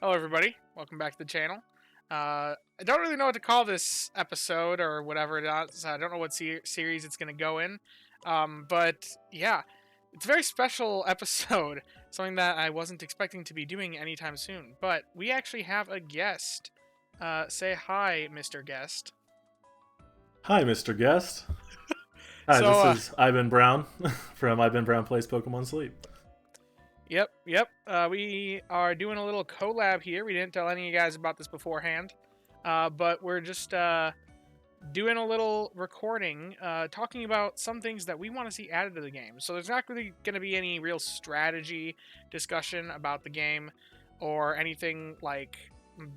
Hello, everybody. Welcome back to the channel. I don't really know what to call this episode or whatever it is. I don't know what series it's going to go in. But yeah, it's a very special episode. Something that I wasn't expecting to be doing anytime soon. But we actually have a guest. Say hi, Mr. Guest. Hi, Mr. Guest. Hi, So, this is IBenBrown from IBenBrown Plays Pokemon Sleep. Yep. We are doing a little collab here. We didn't tell any of you guys about this beforehand. But we're just doing a little recording talking about some things that we want to see added to the game. So there's not really going to be any real strategy discussion about the game or anything like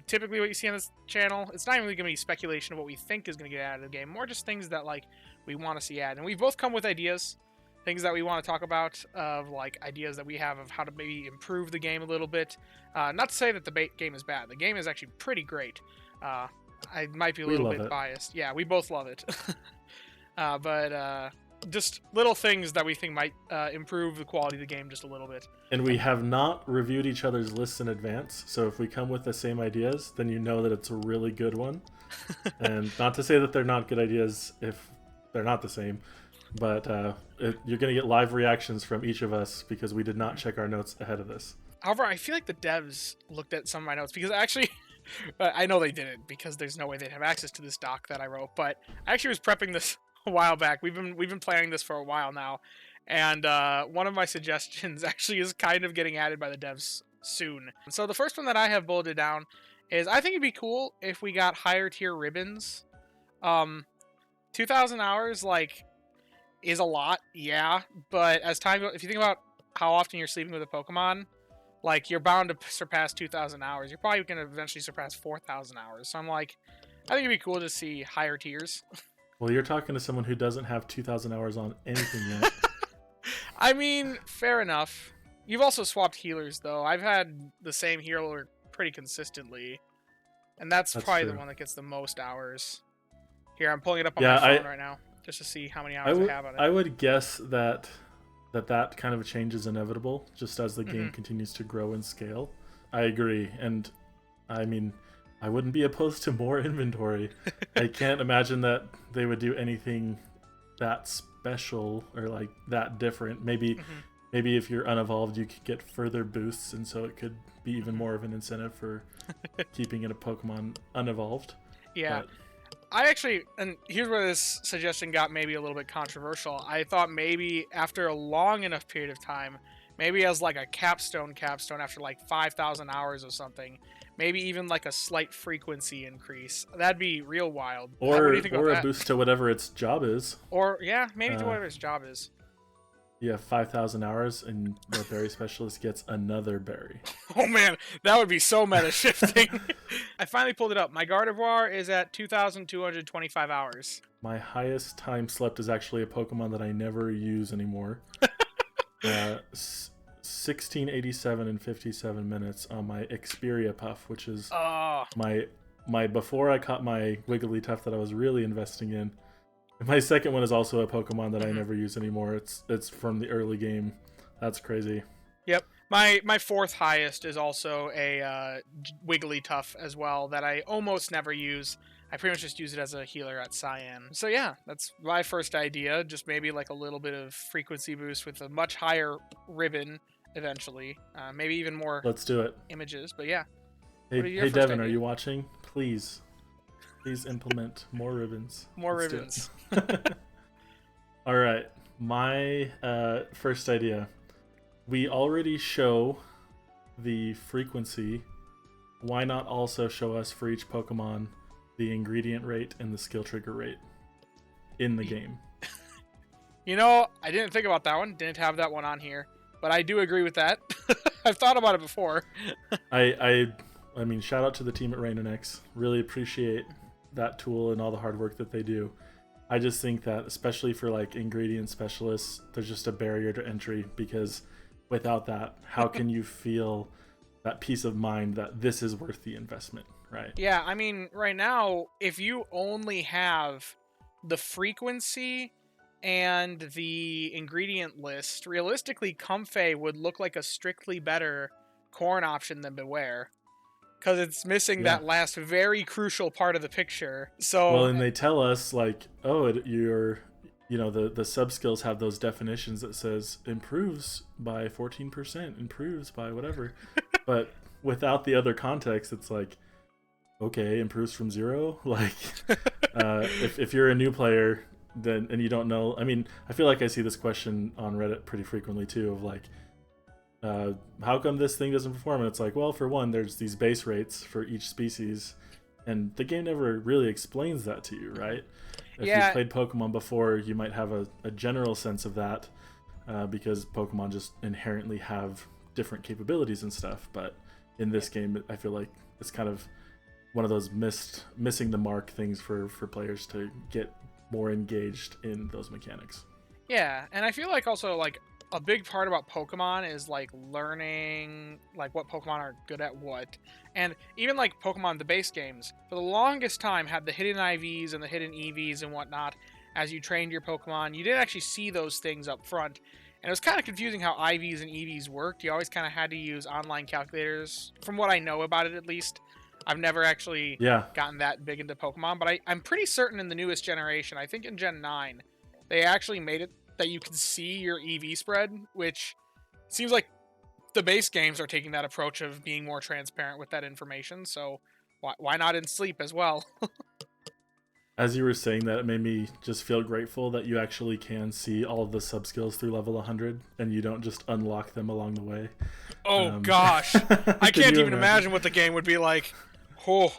typically what you see on this channel. It's not really going to be speculation of what we think is going to get added to the game, more just things that like we want to see added. And we've both come with ideas, things that we want to talk about, of like ideas that we have of how to maybe improve the game a little bit. Not to say that the game is bad. The game is actually pretty great. I might be a little bit biased. Yeah, we both love it. But just little things that we think might improve the quality of the game just a little bit. And we have not reviewed each other's lists in advance, so if we come with the same ideas, then you know that it's a really good one. And not to say that they're not good ideas if they're not the same, but you're going to get live reactions from each of us because we did not check our notes ahead of this. However, I feel like the devs looked at some of my notes because actually... I know they didn't because there's no way they'd have access to this doc that I wrote. But I actually was prepping this a while back. We've been planning this for a while now, and one of my suggestions actually is kind of getting added by the devs soon. So the first one that I have bulleted down is I think it'd be cool if we got higher tier ribbons. 2,000 hours like is a lot, yeah. But as time goes, if you think about how often you're sleeping with a Pokemon. Like, you're bound to surpass 2,000 hours. You're probably going to eventually surpass 4,000 hours. So I'm like, I think it'd be cool to see higher tiers. Well, you're talking to someone who doesn't have 2,000 hours on anything yet. I mean, fair enough. You've also swapped healers, though. I've had the same healer pretty consistently. And that's probably true. the one that gets the most hours. Here, I'm pulling it up on my phone right now. Just to see how many hours I have on it. I would guess that kind of change is inevitable just as the game continues to grow and scale. I agree, and I mean, I wouldn't be opposed to more inventory. I can't imagine that they would do anything that special or like that different. Maybe if you're unevolved, you could get further boosts, and so it could be even more of an incentive for keeping it a Pokemon unevolved. Yeah. I actually, and here's where this suggestion got maybe a little bit controversial. I thought maybe after a long enough period of time, maybe as like a capstone after like 5,000 hours or something, maybe even like a slight frequency increase. That'd be real wild. Or, what do you think about a that? boost to whatever its job is. Or, yeah, maybe to whatever its job is. You have 5,000 hours, and the berry specialist gets another berry. Oh man, that would be so meta shifting. I finally pulled it up. My Gardevoir is at 2,225 hours. My highest time slept is actually a Pokemon that I never use anymore. 1687 and 57 minutes on my Xperia Puff, which is my before I caught my Wigglytuff that I was really investing in. My second one is also a Pokemon that I never use anymore. It's from the early game. That's crazy. Yep. My fourth highest is also a Wigglytuff as well that I almost never use. I pretty much just use it as a healer at Cyan. So yeah, that's my first idea. Just maybe like a little bit of frequency boost with a much higher ribbon eventually. Maybe even more. Let's do it. Images, but yeah. Hey Devin, are you watching? Please implement more ribbons. More ribbons. All right, my first idea. We already show the frequency. Why not also show us for each Pokemon the ingredient rate and the skill trigger rate in the game? You know, I didn't think about that one. Didn't have that one on here, but I do agree with that. I've thought about it before. I mean, shout out to the team at Rain and X. Really appreciate that tool and all the hard work that they do. I just think that especially for like ingredient specialists, there's just a barrier to entry because without that, how can you feel that peace of mind that this is worth the investment, right? Yeah, I mean, right now, if you only have the frequency and the ingredient list, realistically, Comfey would look like a strictly better corn option than Beware. because it's missing Yeah. that last very crucial part of the picture. Well, So and they tell us like, oh, the sub skills have those definitions that says improves by 14%, improves by whatever, but without the other context, it's like, okay, improves from 0. Like, if you're a new player, then and you don't know, I mean, I feel like I see this question on Reddit pretty frequently too, of like, how come this thing doesn't perform? And it's like, well, for one, there's these base rates for each species, and the game never really explains that to you, right? If yeah, you've played Pokemon before, you might have a general sense of that, because Pokemon just inherently have different capabilities and stuff. But in this game, I feel like it's kind of one of those missing the mark things for players to get more engaged in those mechanics. yeah, and I feel like also like a big part about Pokemon is like learning like what Pokemon are good at what. And even like Pokemon the base games, for the longest time had the hidden IVs and the hidden EVs and whatnot as you trained your Pokemon. You didn't actually see those things up front. And it was kind of confusing how IVs and EVs worked. You always kind of had to use online calculators, from what I know about it at least. I've never actually Yeah, gotten that big into Pokemon, but I'm pretty certain in the newest generation, I think in Gen 9, they actually made it that you can see your EV spread, which seems like the base games are taking that approach of being more transparent with that information. So why not in Sleep as well? as you were saying that, it made me just feel grateful that you actually can see all of the sub skills through level 100 and you don't just unlock them along the way. Oh gosh, I can't even imagine what the game would be like. Oh.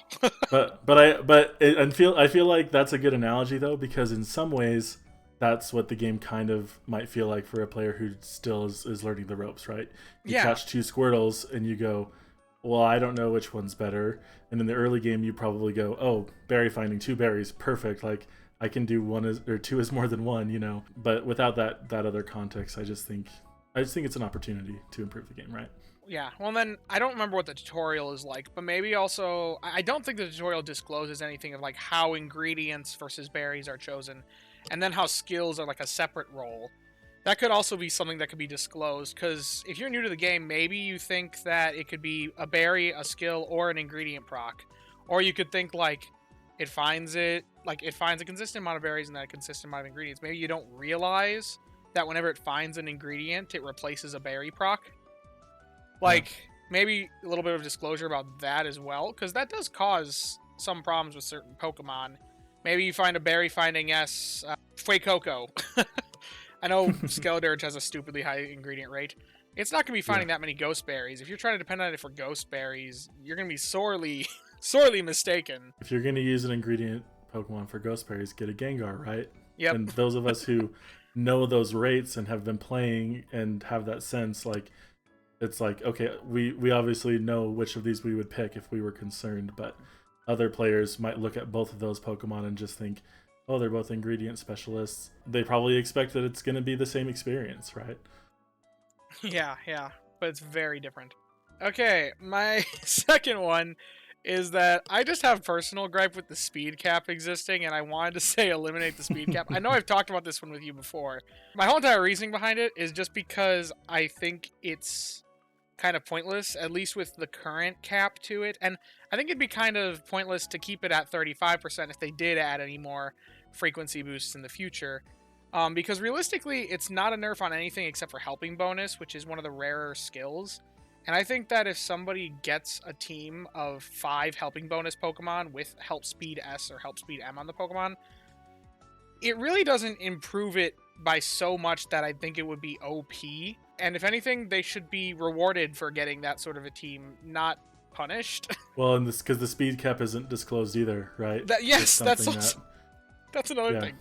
I feel like that's a good analogy though, because in some ways that's what the game kind of might feel like for a player who still is learning the ropes, right? You Yeah. catch 2 Squirtles and you go, well, I don't know which one's better. And in the early game, you probably go, oh, berry finding 2 berries, perfect. Like I can do 2 is more than 1, you know. But without that other context, I just think it's an opportunity to improve the game, right? Yeah, well then, I don't remember what the tutorial is like, but maybe also, I don't think the tutorial discloses anything of like how ingredients versus berries are chosen, and then how skills are like a separate role. That could also be something that could be disclosed, because if you're new to the game, maybe you think that it could be a berry, a skill, or an ingredient proc. Or you could think like, it finds a consistent amount of berries and then a consistent amount of ingredients. Maybe you don't realize that whenever it finds an ingredient, it replaces a berry proc. Like, Yeah. maybe a little bit of disclosure about that as well, because that does cause some problems with certain Pokemon. Maybe you find a berry finding Fuecoco. I know Skeledirge has a stupidly high ingredient rate. It's not going to be finding that many ghost berries. If you're trying to depend on it for ghost berries, you're going to be sorely, sorely mistaken. If you're going to use an ingredient Pokemon for ghost berries, get a Gengar, right? Yep. And those of us who know those rates and have been playing and have that sense, like, it's like, okay, we obviously know which of these we would pick if we were concerned, but other players might look at both of those Pokemon and just think, oh, they're both ingredient specialists. They probably expect that it's going to be the same experience, right? Yeah, but it's very different. Okay, my second one is that I just have personal gripe with the speed cap existing, and I wanted to say eliminate the speed cap. I know I've talked about this one with you before. My whole entire reasoning behind it is just because I think it's kind of pointless, at least with the current cap to it. And I think it'd be kind of pointless to keep it at 35% if they did add any more frequency boosts in the future. Because realistically, it's not a nerf on anything except for helping bonus, which is one of the rarer skills. And I think that if somebody gets a team of 5 helping bonus Pokemon with Help Speed S or Help Speed M on the Pokemon, it really doesn't improve it by so much that I think it would be OP. And if anything, they should be rewarded for getting that sort of a team, not punished. Well, and this because the speed cap isn't disclosed either, right? That's another thing.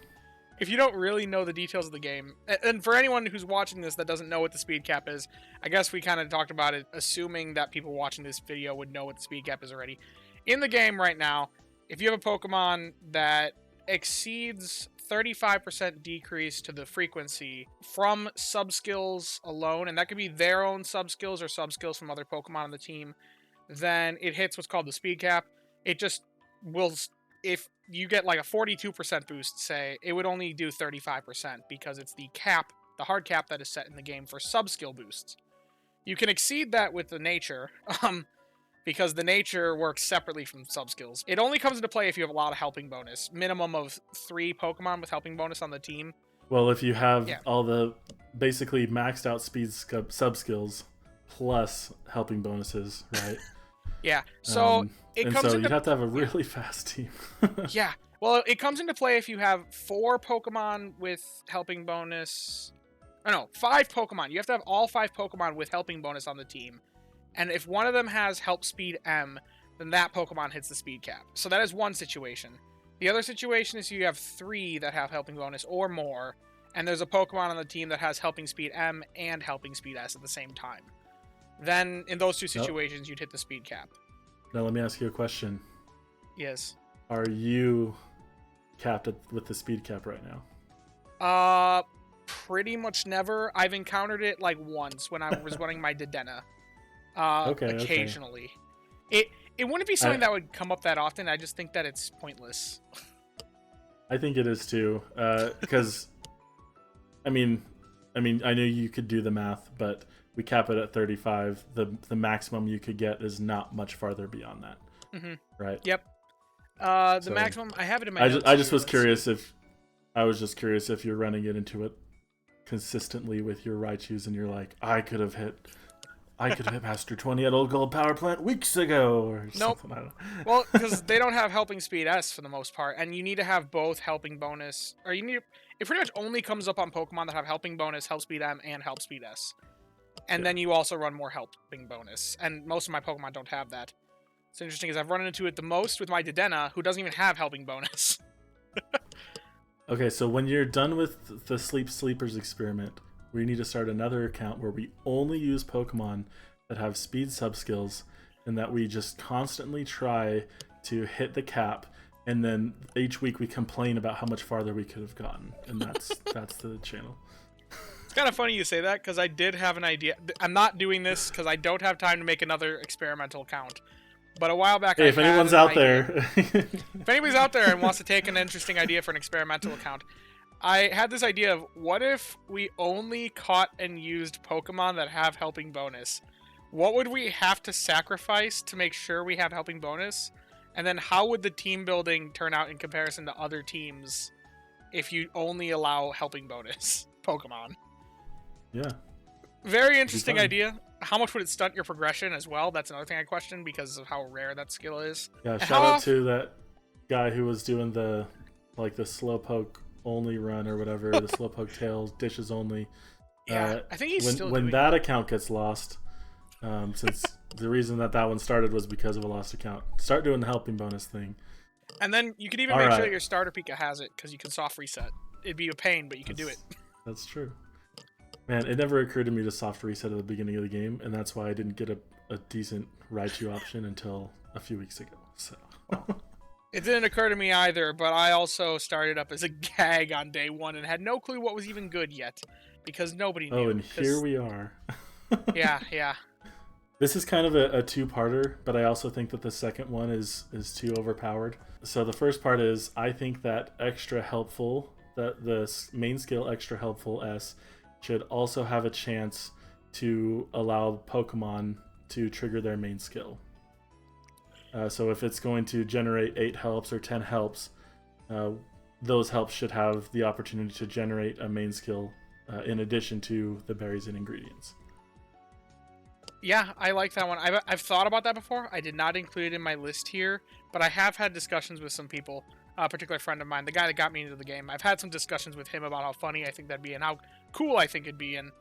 If you don't really know the details of the game, and for anyone who's watching this that doesn't know what the speed cap is, I guess we kind of talked about it, assuming that people watching this video would know what the speed cap is already. In the game right now, if you have a Pokemon that exceeds 35% decrease to the frequency from sub-skills alone, and that could be their own sub-skills or sub-skills from other Pokemon on the team, then it hits what's called the speed cap. It just will... If you get like a 42% boost, say, it would only do 35% because it's the cap, the hard cap that is set in the game for sub-skill boosts. You can exceed that with the nature, because the nature works separately from sub-skills. It only comes into play if you have a lot of helping bonus. Minimum of 3 Pokemon with helping bonus on the team. Well, if you have all the basically maxed out speed sub-skills plus helping bonuses, right? Yeah, so it comes you'd have to have a really fast team. Yeah, well, it comes into play if you have 4 Pokemon with helping bonus. Oh, no, 5 Pokemon. You have to have all 5 Pokemon with helping bonus on the team. And if one of them has help speed M, then that Pokemon hits the speed cap. So that is one situation. The other situation is you have 3 that have helping bonus or more, and there's a Pokemon on the team that has helping speed M and helping speed S at the same time. Then, in those 2 situations, you'd hit the speed cap. Now, let me ask you a question. Yes. Are you capped with the speed cap right now? Pretty much never. I've encountered it like once when I was running my Dedenne. Occasionally. Okay. It wouldn't be something that would come up that often. I just think that it's pointless. I think it is too, because I mean, I know you could do the math, but we cap it at 35. The maximum you could get is not much farther beyond that. Mm-hmm. Right? Yep. The maximum, I have it in my notes. I just was curious if you're running it into it consistently with your Raichus and you're like, I could have hit Master 20 at Old Gold Power Plant weeks ago or something. I don't know. Well, because they don't have helping speed S for the most part, and you need to have both helping bonus, or it pretty much only comes up on Pokemon that have helping bonus, help speed M, and help speed S. And then you also run more helping bonus, and most of my Pokemon don't have that. It's interesting because I've run into it the most with my Dedenne, who doesn't even have helping bonus. Okay, so when you're done with the Sleepers experiment, we need to start another account where we only use Pokemon that have speed sub-skills and that we just constantly try to hit the cap, and then each week we complain about how much farther we could have gotten, and that's the channel. It's kind of funny you say that, because I did have an idea. I'm not doing this because I don't have time to make another experimental account. But a while back, if anyone's out there, if anybody's out there and wants to take an interesting idea for an experimental account, I had this idea of what if we only caught and used Pokemon that have helping bonus? What would we have to sacrifice to make sure we have helping bonus? And then how would the team building turn out in comparison to other teams if you only allow helping bonus Pokemon? Yeah. Very interesting idea. How much would it stunt your progression as well? That's another thing I question because of how rare that skill is. Yeah, shout out to that guy who was doing the Slowpoke only run or whatever, the Slowpoke tails dishes only. Yeah, I think he's still when doing that account gets lost, since the reason that one started was because of a lost account. Start doing the helping bonus thing. And then you could even make sure that your starter Pika has it, because you can soft reset. It'd be a pain, but you could do it. That's true. Man, it never occurred to me to soft reset at the beginning of the game, and that's why I didn't get a decent Raichu option until a few weeks ago. So it didn't occur to me either, but I also started up as a gag on day 1 and had no clue what was even good yet, because nobody knew. Oh, and here we are. Yeah. This is kind of a two-parter, but I also think that the second one is too overpowered. So the first part is, I think that extra helpful, that the main skill extra helpful S should also have a chance to allow Pokemon to trigger their main skill. So if it's going to generate 8 helps or 10 helps, those helps should have the opportunity to generate a main skill in addition to the berries and ingredients. Yeah, I like that one. I've thought about that before. I did not include it in my list here, but I have had discussions with some people, a particular friend of mine, the guy that got me into the game. I've had some discussions with him about how funny I think that'd be and how cool I think it'd be. And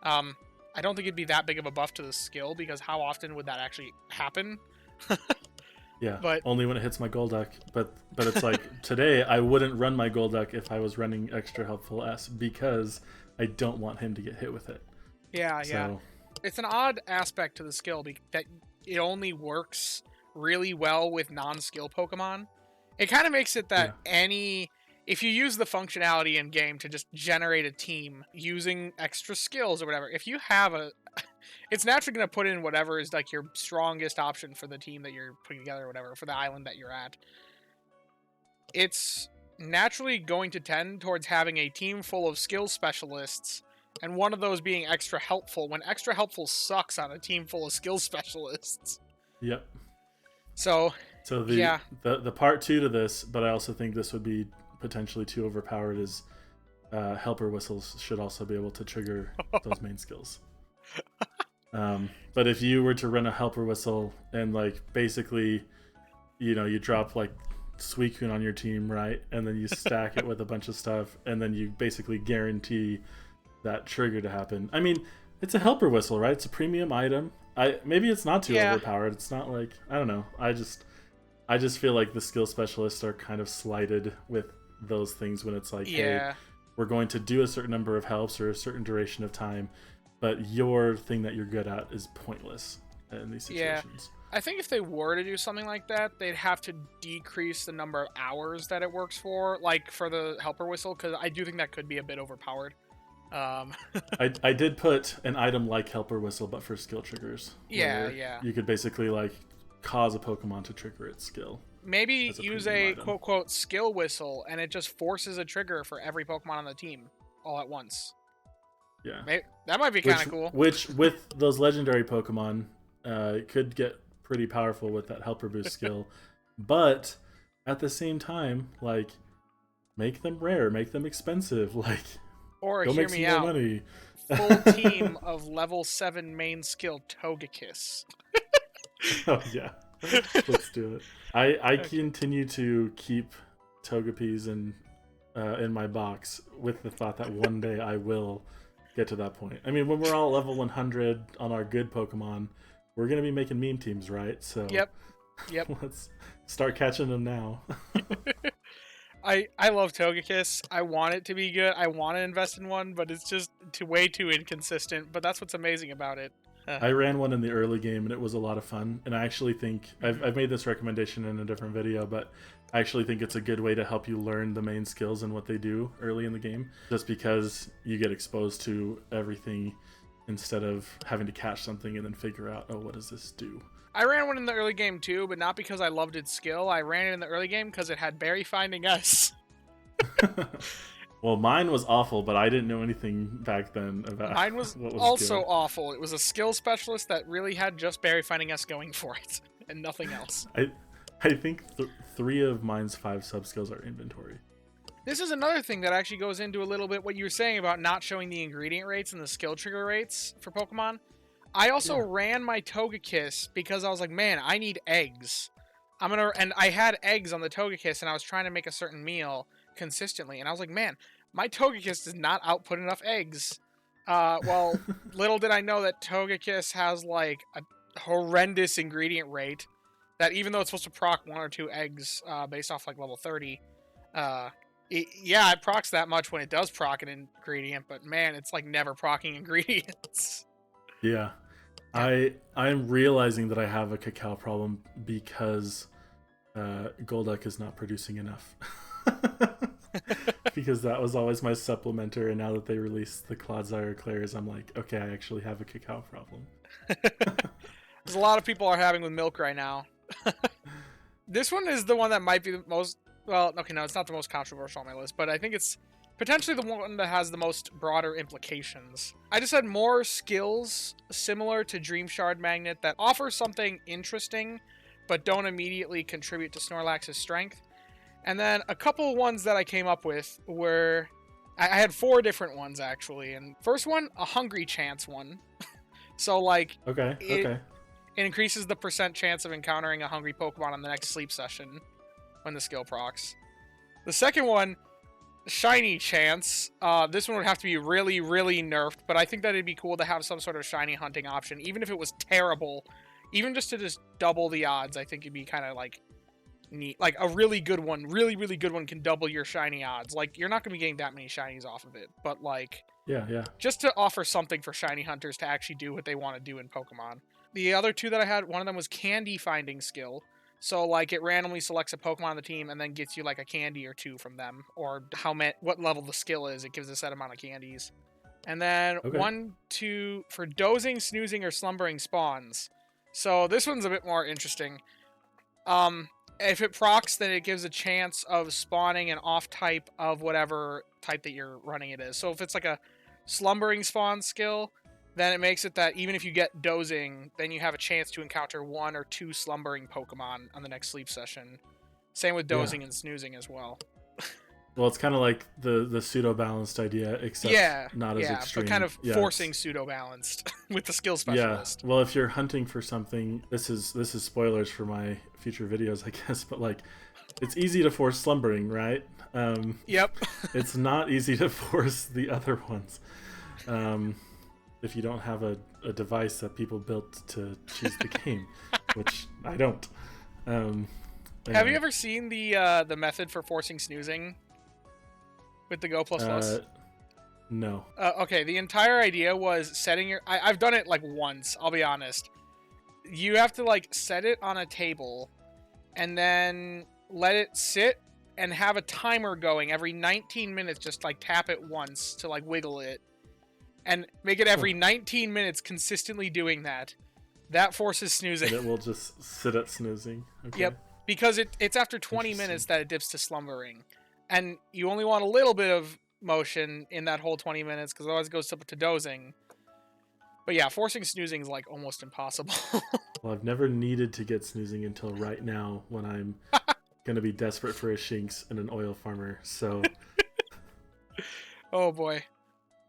I don't think it'd be that big of a buff to the skill, because how often would that actually happen? Yeah, but only when it hits my Golduck. But it's like, today I wouldn't run my Golduck if I was running extra helpful S, because I don't want him to get hit with it. Yeah. It's an odd aspect to the skill that it only works really well with non-skill Pokemon. It kind of makes it that if you use the functionality in game to just generate a team using extra skills or whatever, if you have it's naturally going to put in whatever is like your strongest option for the team that you're putting together or whatever, for the island that you're at. It's naturally going to tend towards having a team full of skill specialists, and one of those being extra helpful, when extra helpful sucks on a team full of skill specialists. Yep. So, So yeah. the part two to this, but I also think this would be potentially too overpowered. Is helper whistles should also be able to trigger those main skills. But if you were to run a helper whistle and like basically, you drop like Suicune on your team, right, and then you stack it with a bunch of stuff, and then you basically guarantee that trigger to happen. I mean, it's a helper whistle, right? It's a premium item. Maybe it's not too Yeah. overpowered. It's not like, I don't know. I just feel like the skill specialists are kind of slighted with those things when it's like, hey, Yeah. we're going to do a certain number of helps or a certain duration of time, but your thing that you're good at is pointless in these Yeah. situations. I think if they were to do something like that, they'd have to decrease the number of hours that it works for, like for the helper whistle, because I do think that could be a bit overpowered. Um, I did put an item like helper whistle, but for skill triggers, yeah, where yeah. you could basically like cause a Pokemon to trigger its skill. Maybe As a use premium a item. quote skill whistle, and it just forces a trigger for every Pokemon on the team all at once. Yeah, That might be kind of cool. Which with those legendary Pokemon, it could get pretty powerful with that helper boost skill, but at the same time, like, make them rare, make them expensive, like, Or go hear make some me more out. money. Full team of level 7 main skill Togekiss. Oh yeah, let's do it. I Okay. continue to keep Togepi's in my box with the thought that one day I will get to that point. I mean, when we're all level 100 on our good Pokemon, we're gonna be making meme teams, right? So Yep. let's start catching them now. I love Togekiss. I want it to be good. I want to invest in one, but it's just way too inconsistent. But that's what's amazing about it. I ran one in the early game and it was a lot of fun. And I actually think I've made this recommendation in a different video, but I actually think it's a good way to help you learn the main skills and what they do early in the game, just because you get exposed to everything instead of having to catch something and then figure out, oh, what does this do? I ran one in the early game too, but not because I loved its skill. I ran it in the early game because it had Berry Finding Us. Well, mine was awful, but I didn't know anything back then about Mine was what was also good. awful. It was a skill specialist that really had just Berry Finding Us going for it, and nothing else. I think 3 of mine's 5 sub skills are inventory. This is another thing that actually goes into a little bit what you were saying about not showing the ingredient rates and the skill trigger rates for Pokemon. I also ran my Togekiss because I was like, man, I need eggs. And I had eggs on the Togekiss, and I was trying to make a certain meal consistently, and I was like, man, my Togekiss does not output enough eggs. Well, little did I know that Togekiss has like a horrendous ingredient rate that even though it's supposed to proc 1 or 2 eggs based off like level 30, it procs that much when it does proc an ingredient, but man, it's like never procking ingredients. Yeah. I'm realizing that I have a cacao problem because Golduck is not producing enough. Because that was always my supplementer, and now that they released the Clodsire Eclairs, I'm like, okay, I actually have a cacao problem. There's a lot of people are having with milk right now. This one is the one that might be the most, well, okay, no, it's not the most controversial on my list, but I think it's potentially the one that has the most broader implications. I just had more skills similar to Dream Shard Magnet that offer something interesting, but don't immediately contribute to Snorlax's strength. And then a couple of ones that I came up with were, I had 4 different ones actually. And first one, a Hungry Chance one. So like, Okay. it increases the % chance of encountering a hungry Pokemon on the next sleep session when the skill procs. The second one, Shiny Chance. This one would have to be really, really nerfed, but I think that it'd be cool to have some sort of shiny hunting option, even if it was terrible. Even just to just double the odds, I think it'd be kind of like neat. Like a really good one, really, really good one can double your shiny odds. Like you're not going to be getting that many shinies off of it, but like, yeah. just to offer something for shiny hunters to actually do what they want to do in Pokemon. The other 2 that I had, one of them was candy finding skill. So like it randomly selects a Pokemon on the team and then gets you like a candy or 2 from them, or what level the skill is. It gives a set amount of candies. And then Okay. 1, 2 for dozing, snoozing, or slumbering spawns. So this one's a bit more interesting. If it procs, then it gives a chance of spawning an off type of whatever type that you're running it is. So if it's like a slumbering spawn skill, then it makes it that even if you get dozing, then you have a chance to encounter 1 or 2 slumbering Pokemon on the next sleep session. Same with dozing and snoozing as well. Well, it's kind of like the pseudo-balanced idea, except not as extreme. But kind of forcing pseudo-balanced with the skill specialist. Yeah, well, if you're hunting for something, this is spoilers for my future videos, I guess, but like, it's easy to force slumbering, right? Yep. It's not easy to force the other ones. If you don't have a device that people built to choose the game, which I don't. Anyway. Have you ever seen the method for forcing snoozing with the Go Plus? No. Okay, the entire idea was setting your... I've done it like once, I'll be honest. You have to like set it on a table and then let it sit and have a timer going every 19 minutes. Just like tap it once to like wiggle it. And make it every 19 minutes consistently doing that. That forces snoozing. And it will just sit at snoozing. Okay. Yep. Because it's after 20 minutes that it dips to slumbering. And you only want a little bit of motion in that whole 20 minutes because otherwise it goes to dozing. But yeah, forcing snoozing is like almost impossible. Well, I've never needed to get snoozing until right now when I'm going to be desperate for a Shinx and an oil farmer. So. Oh boy.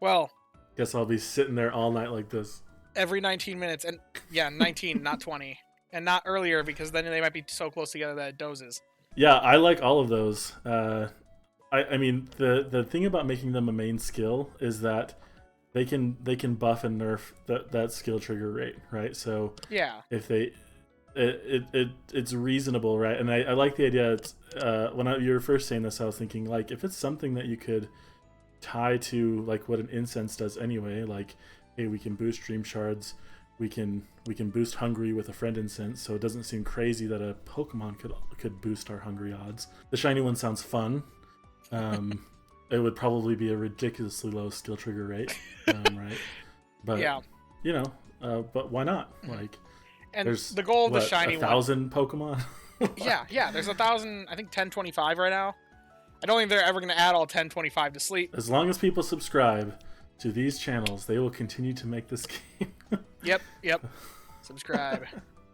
Well. Guess I'll be sitting there all night like this. Every 19 minutes. And yeah, 19, not 20. And not earlier because then they might be so close together that it dozes. Yeah, I like all of those. I mean, the thing about making them a main skill is that they can buff and nerf that skill trigger rate, right? So yeah, if it's reasonable, right? And I like the idea. It's, when you were first saying this, I was thinking like if it's something that you could tie to like what an incense does anyway, like hey, we can boost dream shards, we can boost hungry with a friend incense, so it doesn't seem crazy that a Pokemon could boost our hungry odds. The shiny one sounds fun. It would probably be a ridiculously low skill trigger rate, right? But yeah, you know, but why not? Like, and there's the goal of the shiny 1,000 Pokemon. yeah, there's 1,000. I think 1025 right now. I don't think they're ever going to add all 1025 to sleep. As long as people subscribe to these channels, they will continue to make this game. Yep. Subscribe.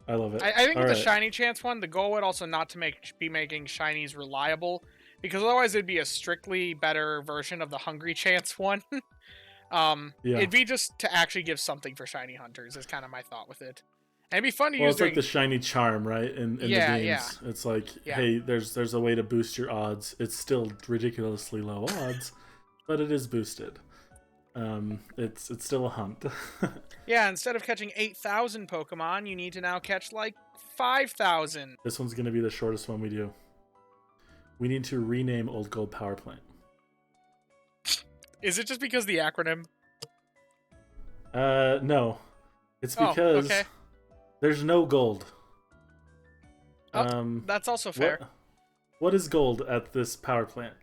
I love it. I think with the shiny chance one, the goal would also not to be making shinies reliable, because otherwise it'd be a strictly better version of the hungry chance one. It'd be just to actually give something for shiny hunters is kind of my thought with it. And it'd be fun to use. It's like the shiny charm, right? In the games, yeah. It's like, hey, there's a way to boost your odds. It's still ridiculously low odds, but it is boosted. It's still a hunt. Yeah, instead of catching 8,000 Pokemon, you need to now catch like 5,000. This one's gonna be the shortest one we do. We need to rename Old Gold Power Plant. Is it just because the acronym? No. It's because there's no gold. That's also fair. What is gold at this power plant?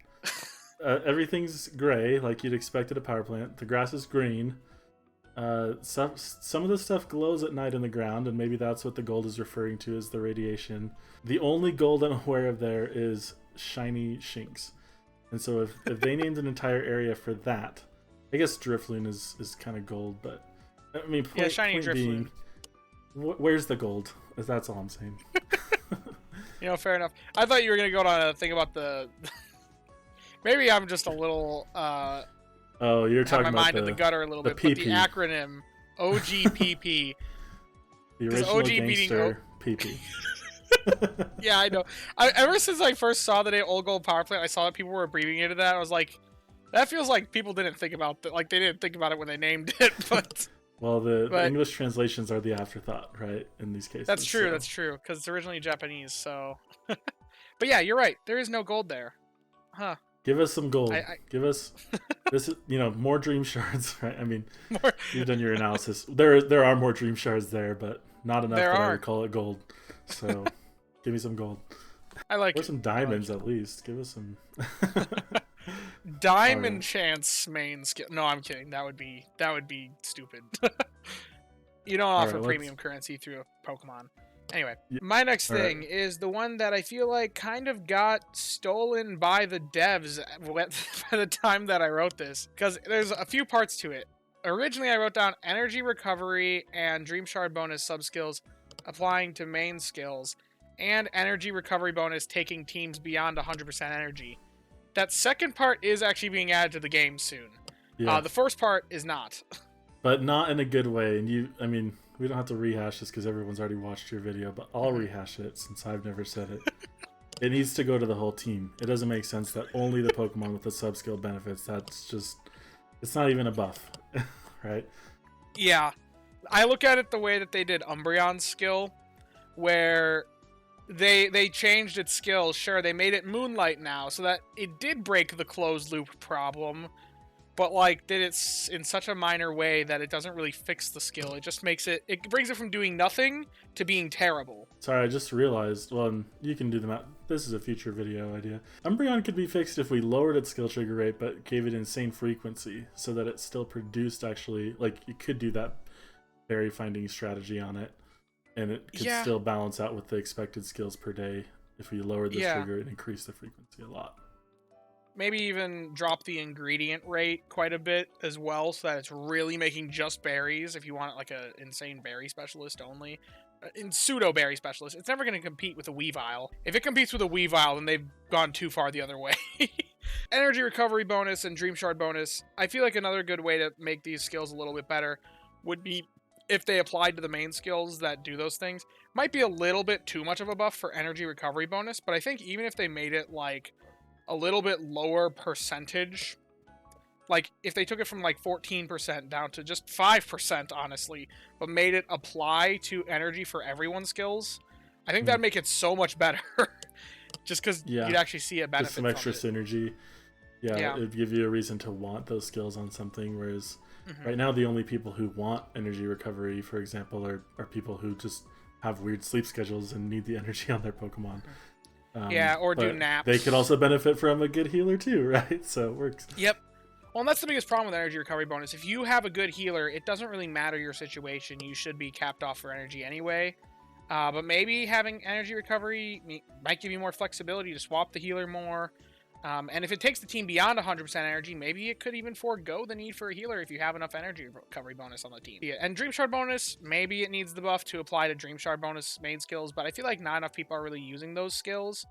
Everything's gray, like you'd expect at a power plant. The grass is green. Some of the stuff glows at night in the ground, and maybe that's what the gold is referring to as the radiation. The only gold I'm aware of there is shiny Shinx. And so if they named an entire area for that, I guess Drifloon is kind of gold, but I mean, shiny point Drifloon. Being, where's the gold? That's all I'm saying. Fair enough. I thought you were gonna go on a thing about the. Maybe I'm just a little. Oh, you're talking about my mind in the gutter a little bit. But the acronym OGPP. The original OG gangster PP. Yeah, I know. Ever since I first saw the Old Gold Power Plant, I saw that people were abbreviating that. I was like, that feels like people didn't think about that. Like they didn't think about it when they named it. But well, the English translations are the afterthought, right? In these cases. That's true. So. That's true because it's originally Japanese. So, but yeah, you're right. There is no gold there, huh? Give us some gold. Give us this. More dream shards, right? I mean, you've done your analysis. There are more dream shards there, but not enough that I would call it gold. So, give me some gold. I like. Or some diamonds at least. Give us some. Diamond chance main skill. No, I'm kidding. That would be stupid. You don't offer premium currency through a Pokemon. Anyway, my next thing is the one that I feel like kind of got stolen by the devs by the time that I wrote this. Because there's a few parts to it. originally I wrote down energy recovery and dream shard bonus sub skills applying to main skills, and energy recovery bonus taking teams beyond 100% energy. That second part is actually being added to the game soon. Yeah. The first part is not. But not in a good way. And I mean, we don't have to rehash this because everyone's already watched your video, but I'll rehash it since I've never said it. It needs to go to the whole team. It doesn't make sense that only the Pokemon with the sub-skill benefits. That's just, it's not even a buff, right? Yeah. I look at it the way that they did Umbreon's skill, where they changed its skill. Sure, they made it Moonlight now, so that it did break the closed loop problem, but like did it in such a minor way that it doesn't really fix the skill. It just makes it brings it from doing nothing to being terrible. Sorry, I just realized, well, you can do the math. This is a future video idea. Umbreon could be fixed if we lowered its skill trigger rate, but gave it insane frequency so that it still produced actually, like, you could do that berry finding strategy on it, and it could still balance out with the expected skills per day if we lowered the trigger and increased the frequency a lot. Maybe even drop the ingredient rate quite a bit as well, so that it's really making just berries if you want it like a insane berry specialist only. In pseudo berry specialist, it's never going to compete with a Weavile. If it competes with a Weavile, then they've gone too far the other way. Energy recovery bonus and dream shard bonus. I feel like another good way to make these skills a little bit better would be if they applied to the main skills that do those things. Might be a little bit too much of a buff for energy recovery bonus, but I think even if they made it like a little bit lower percentage, like if they took it from like 14% down to just 5%, honestly, but made it apply to energy for everyone's skills, I think that'd make it so much better. Just because you'd actually see a benefit. Just some extra synergy. Yeah, it'd give you a reason to want those skills on something, whereas right now the only people who want energy recovery, for example, are people who just have weird sleep schedules and need the energy on their Pokemon. Or do naps. They could also benefit from a good healer too, right? So it works. Yep. Well, and that's the biggest problem with energy recovery bonus. If you have a good healer, it doesn't really matter your situation. You should be capped off for energy anyway. But maybe having energy recovery might give you more flexibility to swap the healer more. And if it takes the team beyond 100% energy, maybe it could even forego the need for a healer if you have enough energy recovery bonus on the team. Yeah, and Dream Shard bonus, maybe it needs the buff to apply to Dream Shard bonus main skills, but I feel like not enough people are really using those skills.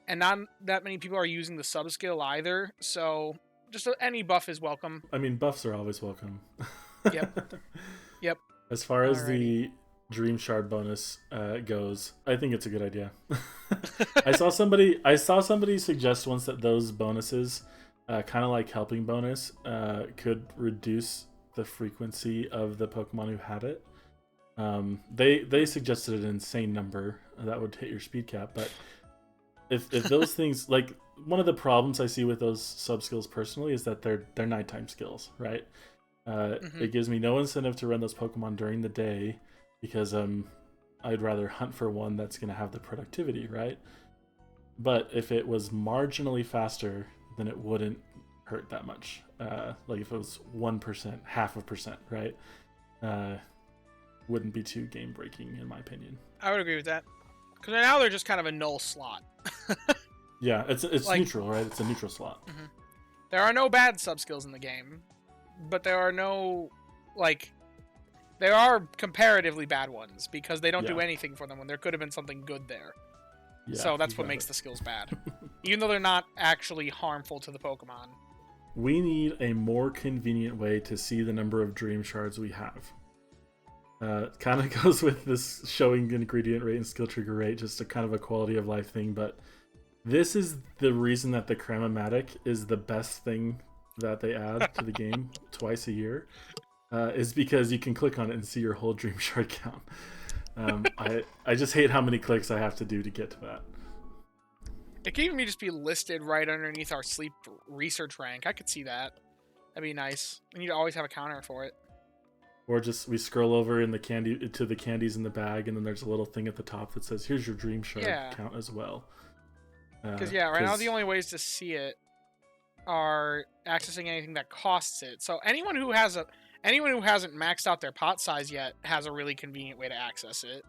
And not that many people are using the sub skill either, so just any buff is welcome. I mean, buffs are always welcome. Yep. As far as the Dream Shard bonus goes, I think it's a good idea. I saw somebody suggest once that those bonuses, kind of like helping bonus, could reduce the frequency of the Pokemon who had it. They suggested an insane number that would hit your speed cap, but if those things, like, one of the problems I see with those sub skills personally is that they're nighttime skills, right? It gives me no incentive to run those Pokemon during the day because I'd rather hunt for one that's going to have the productivity, right? But if it was marginally faster, then it wouldn't hurt that much. Like if it was 1%, half a percent, right? Wouldn't be too game breaking in my opinion. I would agree with that. Because right now they're just kind of a null slot. Yeah, it's like, neutral, right? It's a neutral slot. There are no bad sub skills in the game, but there are no, like, there are comparatively bad ones because they don't do anything for them when there could have been something good there. Yeah, so that's what makes the skills bad. Even though they're not actually harmful to the Pokemon. We need a more convenient way to see the number of Dream Shards we have. Kind of goes with this showing ingredient rate and skill trigger rate, just a kind of a quality of life thing, but this is the reason that the Cram-O-Matic is the best thing that they add to the game twice a year, is because you can click on it and see your whole Dream Shard count. I just hate how many clicks I have to do to get to that. It could even just be listed right underneath our sleep research rank. I could see that. That'd be nice. And you'd always have a counter for it. Or just we scroll over in the to the candies in the bag, and then there's a little thing at the top that says, "Here's your Dream Shard count as well." Because right now the only ways to see it are accessing anything that costs it. So anyone who hasn't maxed out their pot size yet has a really convenient way to access it.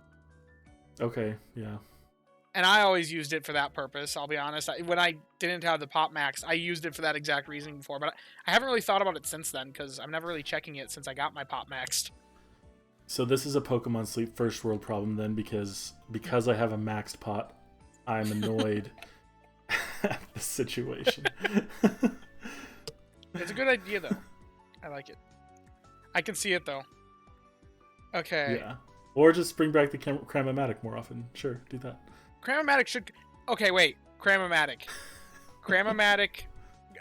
Okay, yeah. And I always used it for that purpose, I'll be honest. When I didn't have the Pop Max, I used it for that exact reason before. But I haven't really thought about it since then, because I'm never really checking it since I got my Pop Maxed. So this is a Pokemon Sleep first world problem then, because I have a maxed pot, I'm annoyed at the situation. It's a good idea, though. I like it. I can see it, though. Okay. Yeah. Or just bring back the Cramomatic more often. Sure, do that. Cramomatic should... Okay, wait. Cramomatic. Cramomatic.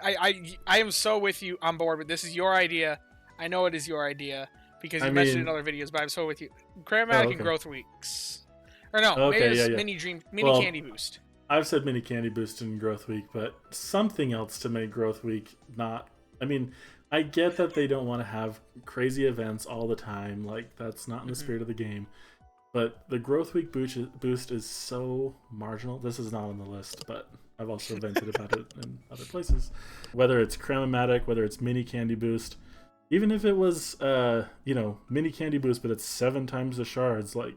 I am so with you on board, but this is your idea. I know it is your idea because you mentioned it in other videos, but I'm so with you. Cramomatic and Growth Weeks. Or no, maybe it's Mini Candy Boost. I've said Mini Candy Boost in Growth Week, but something else to make Growth Week not... I mean, I get that they don't want to have crazy events all the time. Like, that's not in the spirit of the game. But the Growth Week boost is so marginal. This is not on the list, but I've also vented about it in other places. Whether it's Cramomatic, whether it's Mini Candy Boost, even if it was, Mini Candy Boost, but it's 7 times the shards, like,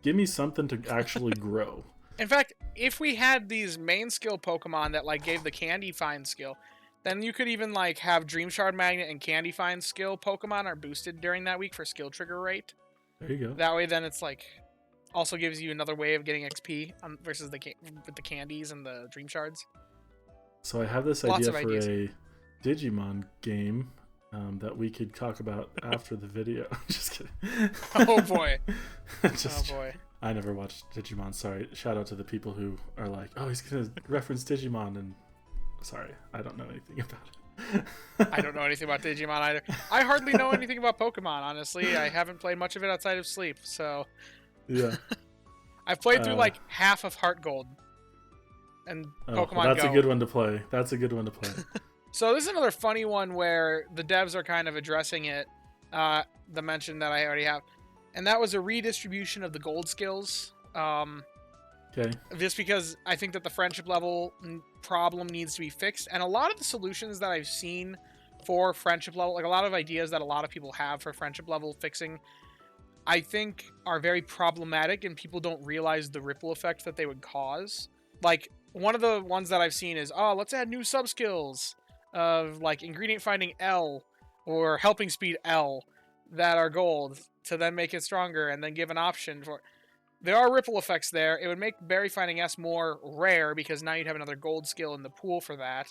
give me something to actually grow. In fact, if we had these main skill Pokemon that, like, gave the Candy Find skill, then you could even, like, have Dream Shard Magnet and Candy Find skill Pokemon are boosted during that week for skill trigger rate. There you go. That way, then it's, like, also gives you another way of getting XP versus with the candies and the Dream Shards. So I have this idea for a Digimon game that we could talk about after the video. Just kidding. Oh, boy. Oh, boy. I never watched Digimon, sorry. Shout out to the people who are like, oh, he's going to reference Digimon, and sorry, I don't know anything about it. I don't know anything about Digimon either. I hardly know anything about Pokemon, honestly. I haven't played much of it outside of Sleep, so... Yeah. I've played through, like, half of Heart Gold and Pokemon that's Go. A good one to play. That's a good one to play. So this is another funny one where the devs are kind of addressing it, the mention that I already have. And that was a redistribution of the gold skills. Okay. Just because I think that the friendship level problem needs to be fixed. And a lot of the solutions that I've seen for friendship level, like a lot of ideas that a lot of people have for friendship level fixing, I think are very problematic and people don't realize the ripple effect that they would cause. Like, one of the ones that I've seen is, oh, let's add new sub-skills of, like, Ingredient Finding L or Helping Speed L that are gold to then make it stronger and then give an option for... There are ripple effects there. It would make Berry Finding S more rare because now you'd have another gold skill in the pool for that.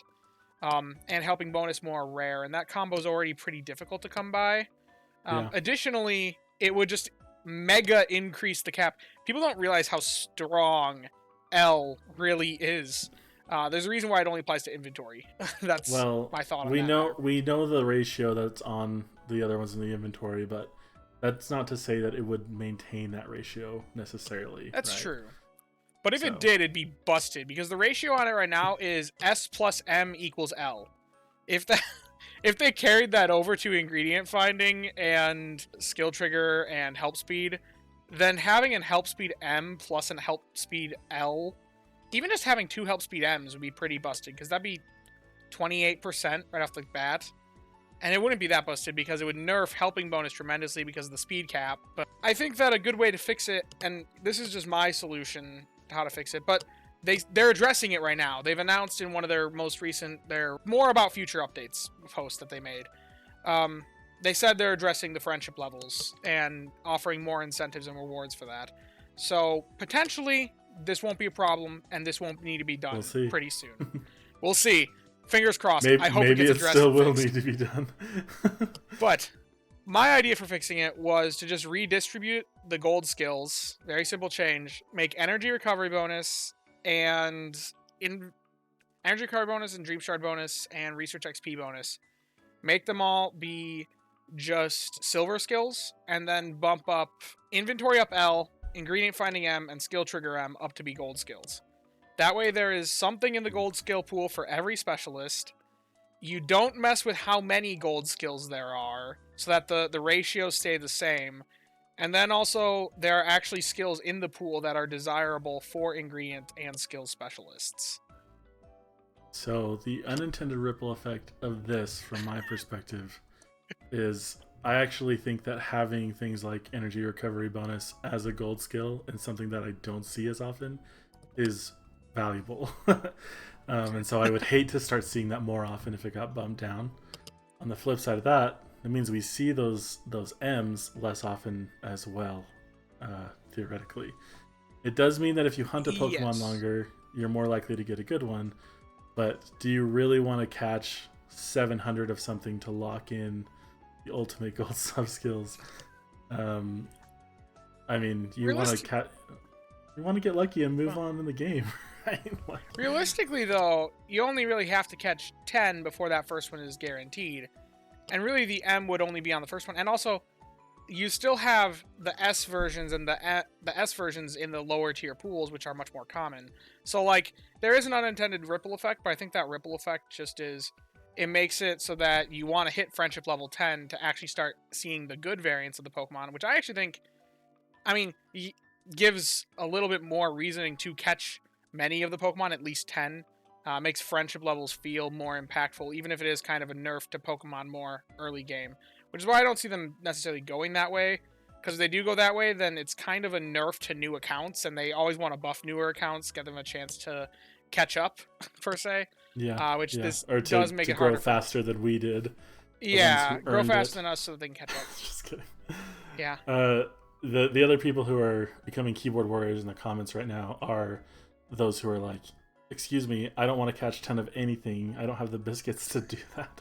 And Helping Bonus more rare, and that combo's already pretty difficult to come by. Additionally, it would just mega increase the cap. People don't realize how strong L really is. There's a reason why it only applies to inventory. That's my thought on that. We know the ratio that's on the other ones in the inventory, but that's not to say that it would maintain that ratio necessarily. That's true. But if it did, it'd be busted, because the ratio on it right now is S plus M equals L. If they carried that over to Ingredient Finding and Skill Trigger and Help Speed, then having an Help Speed M plus an Help Speed L, even just having 2 Help Speed M's would be pretty busted, because that'd be 28% right off the bat. And it wouldn't be that busted because it would nerf Helping Bonus tremendously because of the speed cap. But I think that a good way to fix it, and this is just my solution to how to fix it, but they're addressing it right now. They've announced in one of their most recent, their more about future updates post that they made. They said they're addressing the friendship levels and offering more incentives and rewards for that. So potentially this won't be a problem and this won't need to be done pretty soon. We'll see. Fingers crossed. I hope maybe it gets addressed. Still will need to be done. But my idea for fixing it was to just redistribute the gold skills. Very simple change. Make energy recovery bonus and energy recovery bonus and Dream Shard bonus and research XP bonus. Make them all be just silver skills, and then bump up inventory up L, ingredient finding M, and skill trigger M up to be gold skills. That way there is something in the gold skill pool for every specialist. You don't mess with how many gold skills there are, so that the ratios stay the same. And then also, there are actually skills in the pool that are desirable for ingredient and skill specialists. So, the unintended ripple effect of this, from my perspective, is I actually think that having things like energy recovery bonus as a gold skill, and something that I don't see as often, is valuable. And so I would hate to start seeing that more often if it got bumped down. On the flip side of that, it means we see those M's less often as well, theoretically. It does mean that if you hunt a Pokemon longer, you're more likely to get a good one. But do you really want to catch 700 of something to lock in the ultimate gold sub skills? I mean, you want to get lucky and move on in the game, right? Realistically, though, you only really have to catch 10 before that first one is guaranteed. And really, the M would only be on the first one. And also, you still have the S versions and the S versions in the lower tier pools, which are much more common. So, like, there is an unintended ripple effect, but I think that ripple effect just is... It makes it so that you want to hit Friendship level 10 to actually start seeing the good variants of the Pokemon, which I actually think, I mean, gives a little bit more reasoning to catch many of the Pokemon, at least 10. Makes Friendship levels feel more impactful, even if it is kind of a nerf to Pokemon more early game. Which is why I don't see them necessarily going that way. Because if they do go that way, then it's kind of a nerf to new accounts, and they always want to buff newer accounts, get them a chance to catch up, per se. Yeah. This or does make to it grow harder faster than we did. Yeah, grow faster than us so that they can catch up. Just kidding. Yeah. The other people who are becoming keyboard warriors in the comments right now are those who are like, excuse me, I don't want to catch 10 of anything. I don't have the biscuits to do that.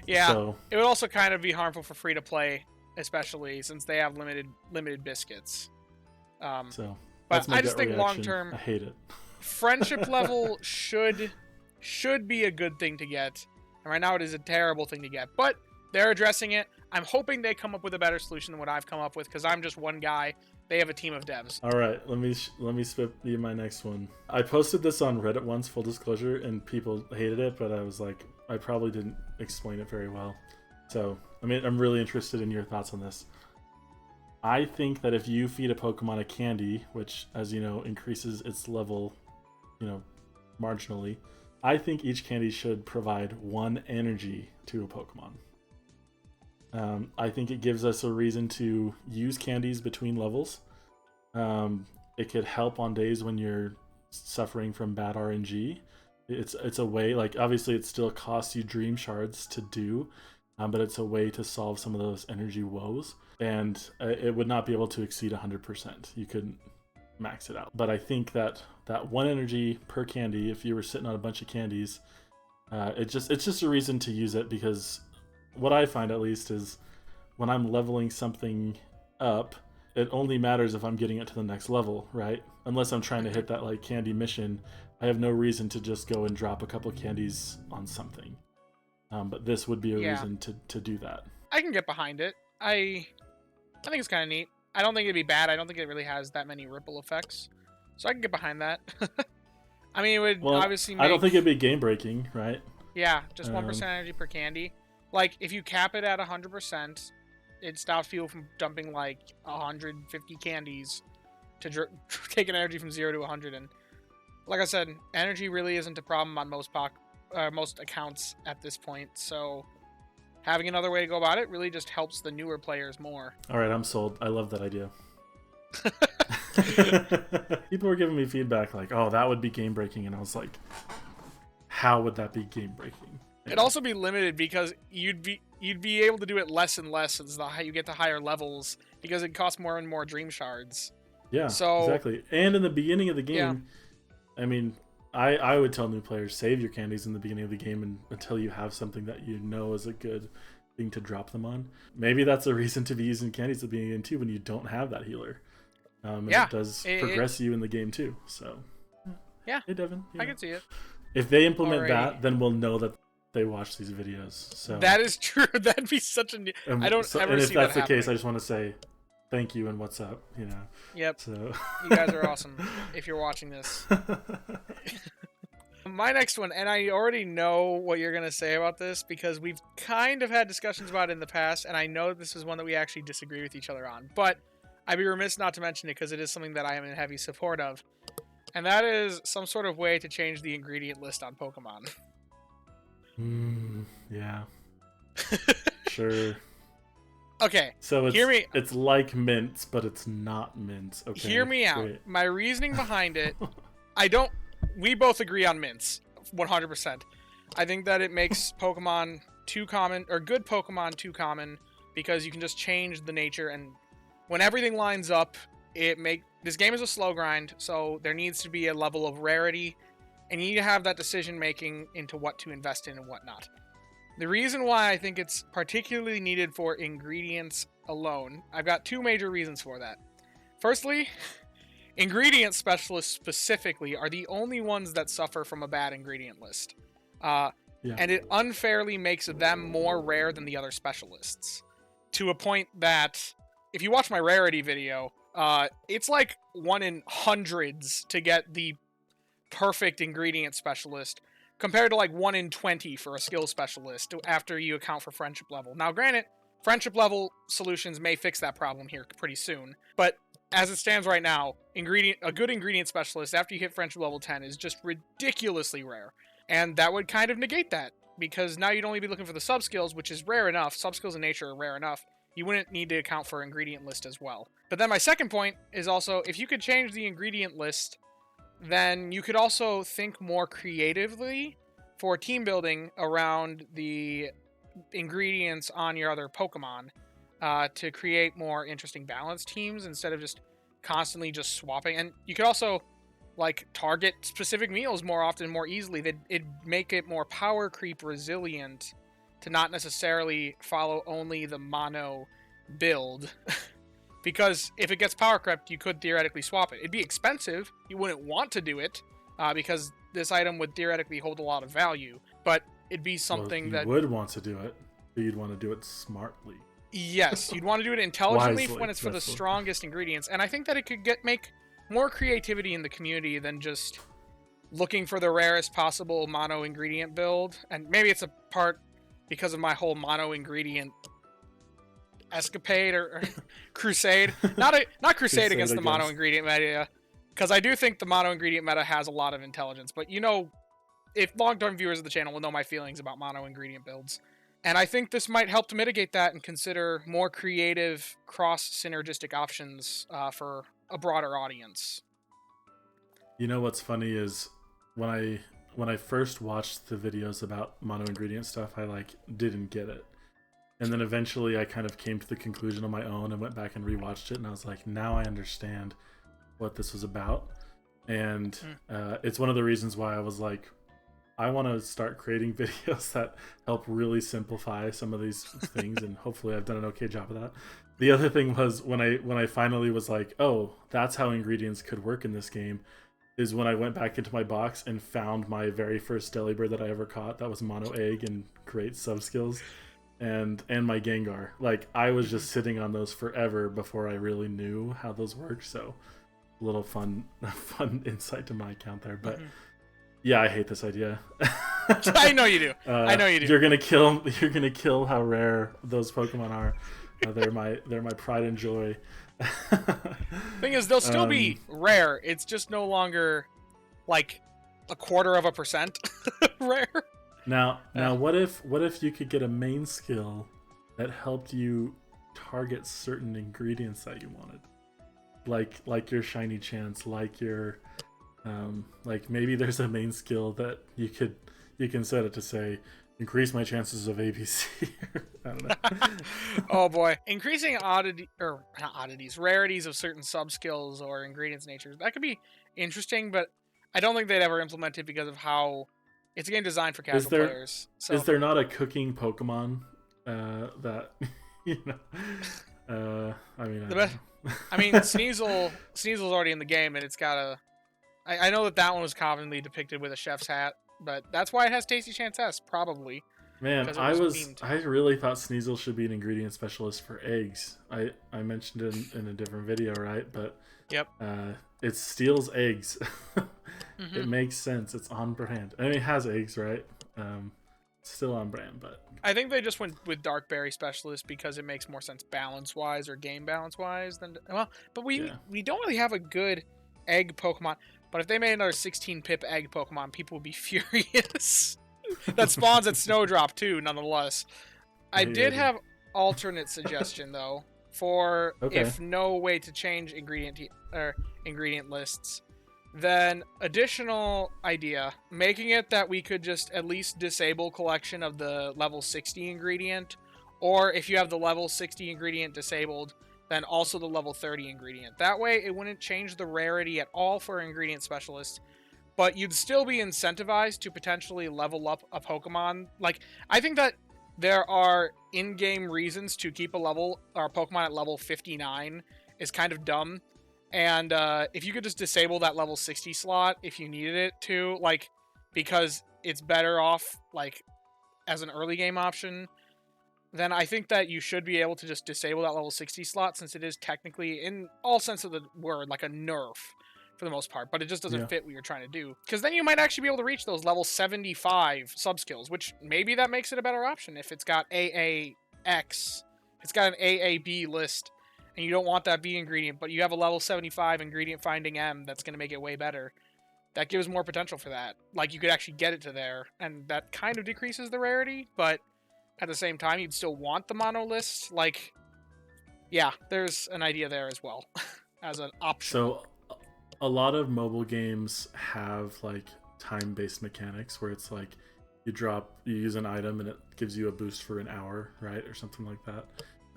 Yeah. So, it would also kind of be harmful for free to play, especially since they have limited biscuits. So, but I just think long term, I hate it. Friendship level should be a good thing to get. And right now it is a terrible thing to get. But they're addressing it. I'm hoping they come up with a better solution than what I've come up with, because I'm just one guy. They have a team of devs. All right, let me spit you my next one. I posted this on Reddit once, full disclosure, and people hated it, but I was like, I probably didn't explain it very well. So, I mean, I'm really interested in your thoughts on this. I think that if you feed a Pokemon a candy, which, as you know, increases its level, marginally, I think each candy should provide 1 energy to a Pokemon. I think it gives us a reason to use candies between levels. It could help on days when you're suffering from bad RNG. It's a way, like, obviously it still costs you dream shards to do, but it's a way to solve some of those energy woes. And it would not be able to exceed 100%. You couldn't max it out. But I think that 1 energy per candy, if you were sitting on a bunch of candies, it's just a reason to use it, because what I find, at least, is when I'm leveling something up, it only matters if I'm getting it to the next level, right? Unless I'm trying to hit that like candy mission, I have no reason to just go and drop a couple candies on something. But this would be a reason to do that. I can get behind it. I think it's kind of neat. I don't think it'd be bad. I don't think it really has that many ripple effects, so I can get behind that. I mean, it would obviously make... I don't think it'd be game breaking, right? Yeah, just 1% energy per candy. Like, if you cap it at 100%, it stops people from dumping, like, 150 candies to take an energy from 0 to 100. And, like I said, energy really isn't a problem on most accounts at this point. So, having another way to go about it really just helps the newer players more. All right, I'm sold. I love that idea. People were giving me feedback like, oh, that would be game breaking. And I was like, how would that be game breaking? It'd also be limited because you'd be able to do it less and less as you get to higher levels, because it costs more and more dream shards. Yeah, so, exactly. And in the beginning of the game, I mean, I would tell new players, save your candies in the beginning of the game until you have something that you know is a good thing to drop them on. Maybe that's a reason to be using candies at the beginning too, when you don't have that healer. And it does progress you in the game too. So yeah, hey Devin, I can see it. If they implement that, then we'll know that they watch these videos. So that is true. That'd be such a... I don't ever see that happening. And if that's the case, I just want to say thank you and what's up, Yep. So you guys are awesome if you're watching this. My next one, and I already know what you're going to say about this, because we've kind of had discussions about it in the past, and I know this is one that we actually disagree with each other on, but I'd be remiss not to mention it because it is something that I am in heavy support of, and that is some sort of way to change the ingredient list on Pokemon. Yeah. Sure. Okay, So hear me. it's like mints, but it's not mints. Okay. Hear me out. Great. My reasoning behind it, we both agree on mints, 100%. I think that it makes Pokemon too common, or good Pokemon too common, because you can just change the nature, and when everything lines up, this game is a slow grind, so there needs to be a level of rarity, and you need to have that decision making into what to invest in and whatnot. The reason why I think it's particularly needed for ingredients alone, I've got two major reasons for that. Firstly, ingredient specialists specifically are the only ones that suffer from a bad ingredient list. Yeah. And it unfairly makes them more rare than the other specialists. To a point that, if you watch my rarity video, it's like 1 in hundreds to get the perfect ingredient specialist, compared to like 1 in 20 for a skill specialist after you account for friendship level. Now, granted, friendship level solutions may fix that problem here pretty soon, but as it stands right now, a good ingredient specialist after you hit friendship level 10 is just ridiculously rare. And that would kind of negate that, because now you'd only be looking for the sub-skills, which is rare enough. Sub-skills in nature are rare enough. You wouldn't need to account for ingredient list as well. But then my second point is also, if you could change the ingredient list, then you could also think more creatively for team building around the ingredients on your other Pokemon to create more interesting balanced teams instead of just constantly just swapping. And you could also like target specific meals more often, more easily. It'd make it more power creep resilient to not necessarily follow only the mono build. Because if it gets power crept, you could theoretically swap it. It'd be expensive. You wouldn't want to do it because this item would theoretically hold a lot of value. But it'd be something that you would want to do it, but you'd want to do it smartly. Yes, you'd want to do it intelligently Wisely, when it's for the strongest ingredients. And I think that it could make more creativity in the community than just looking for the rarest possible mono ingredient build. And maybe it's a part because of my whole mono ingredient escapade or crusade. Not crusade against the mono ingredient meta, because I do think the mono ingredient meta has a lot of intelligence. But if long-term viewers of the channel will know my feelings about mono ingredient builds. And I think this might help to mitigate that and consider more creative cross-synergistic options for a broader audience. You know what's funny is when I first watched the videos about mono ingredient stuff, I didn't get it. And then eventually I kind of came to the conclusion on my own and went back and rewatched it, and I was like, now I understand what this was about. And it's one of the reasons why I was like, I want to start creating videos that help really simplify some of these things, and hopefully I've done an okay job of that. The other thing was when I finally was like, oh, that's how ingredients could work in this game, is when I went back into my box and found my very first Delibird that I ever caught that was mono egg and great sub skills, and my Gengar. Like, I was just sitting on those forever before I really knew how those worked. So a little fun insight to my account there. But yeah, I hate this idea. I know you do. I know you do. You're gonna kill how rare those Pokemon are. They're my pride and joy. Thing is, they'll still be rare. It's just no longer like 0.25% rare. Now, what if you could get a main skill that helped you target certain ingredients that you wanted, like your shiny chance, like your maybe there's a main skill that you can set it to say increase my chances of ABC. I don't know. Oh boy, increasing rarities of certain sub skills or ingredients nature, that could be interesting, but I don't think they'd ever implement it because of how it's a game designed for casual players. So. Is there not a cooking Pokemon that I mean, Sneasel's already in the game, and it's got a. I know that one was commonly depicted with a chef's hat, but that's why it has Tasty Chance S, probably. Man, I really thought Sneasel should be an ingredient specialist for eggs. I mentioned it in a different video, right? But yep, it steals eggs. It makes sense. It's on brand. I mean, it has eggs, right? Still on brand, but I think they just went with Dark Berry Specialist because it makes more sense balance-wise or game balance-wise than But we don't really have a good egg Pokemon. But if they made another 16-pip egg Pokemon, people would be furious. That spawns at Snowdrop too, nonetheless. I did have alternate suggestion though, for Okay. if no way to change ingredient lists. Then additional idea, making it that we could just at least disable collection of the level 60 ingredient, or if you have the level 60 ingredient disabled, then also the level 30 ingredient. That way it wouldn't change the rarity at all for ingredient specialists, but you'd still be incentivized to potentially level up a Pokemon. Like, I think that there are in-game reasons to keep a Pokemon at level 59 is kind of dumb. And if you could just disable that level 60 slot if you needed it to, like, because it's better off, like, as an early game option, then I think that you should be able to just disable that level 60 slot, since it is technically, in all sense of the word, like a nerf for the most part, but it just doesn't Yeah. fit what you're trying to do. Because then you might actually be able to reach those level 75 sub-skills, which maybe that makes it a better option if it's got AAX, it's got an AAB list, and you don't want that B ingredient, but you have a level 75 ingredient finding M that's going to make it way better. That gives more potential for that. Like, you could actually get it to there, and that kind of decreases the rarity, but at the same time, you'd still want the mono list. Like, yeah, there's an idea there as well as an option. So a lot of mobile games have like time-based mechanics where it's like you use an item and it gives you a boost for an hour, right, or something like that.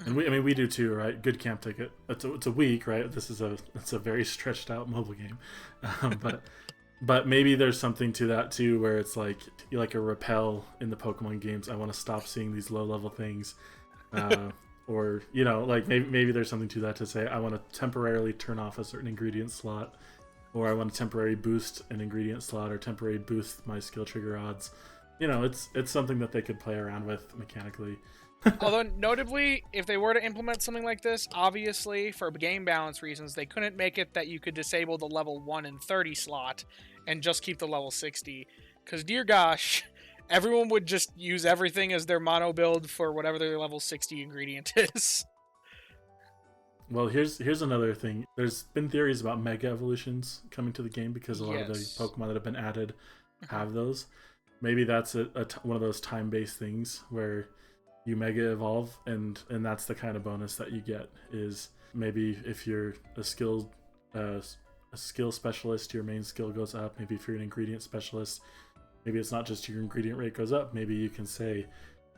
And we do too, right? Good Camp Ticket. It's a week, right? It's a very stretched out mobile game, but maybe there's something to that too, where it's like you like a repel in the Pokemon games. I want to stop seeing these low level things, or like maybe there's something to that to say I want to temporarily turn off a certain ingredient slot, or I want to temporarily boost an ingredient slot, or temporarily boost my skill trigger odds. It's something that they could play around with mechanically. Although, notably, if they were to implement something like this, obviously, for game balance reasons, they couldn't make it that you could disable the level 1 and 30 slot and just keep the level 60. Because, dear gosh, everyone would just use everything as their mono build for whatever their level 60 ingredient is. Well, here's another thing. There's been theories about mega evolutions coming to the game because a lot of the Pokemon that have been added have those. Maybe that's one of those time-based things where you mega evolve, and that's the kind of bonus that you get. Is maybe if you're a skill specialist, your main skill goes up. Maybe if you're an ingredient specialist, maybe it's not just your ingredient rate goes up. Maybe you can say,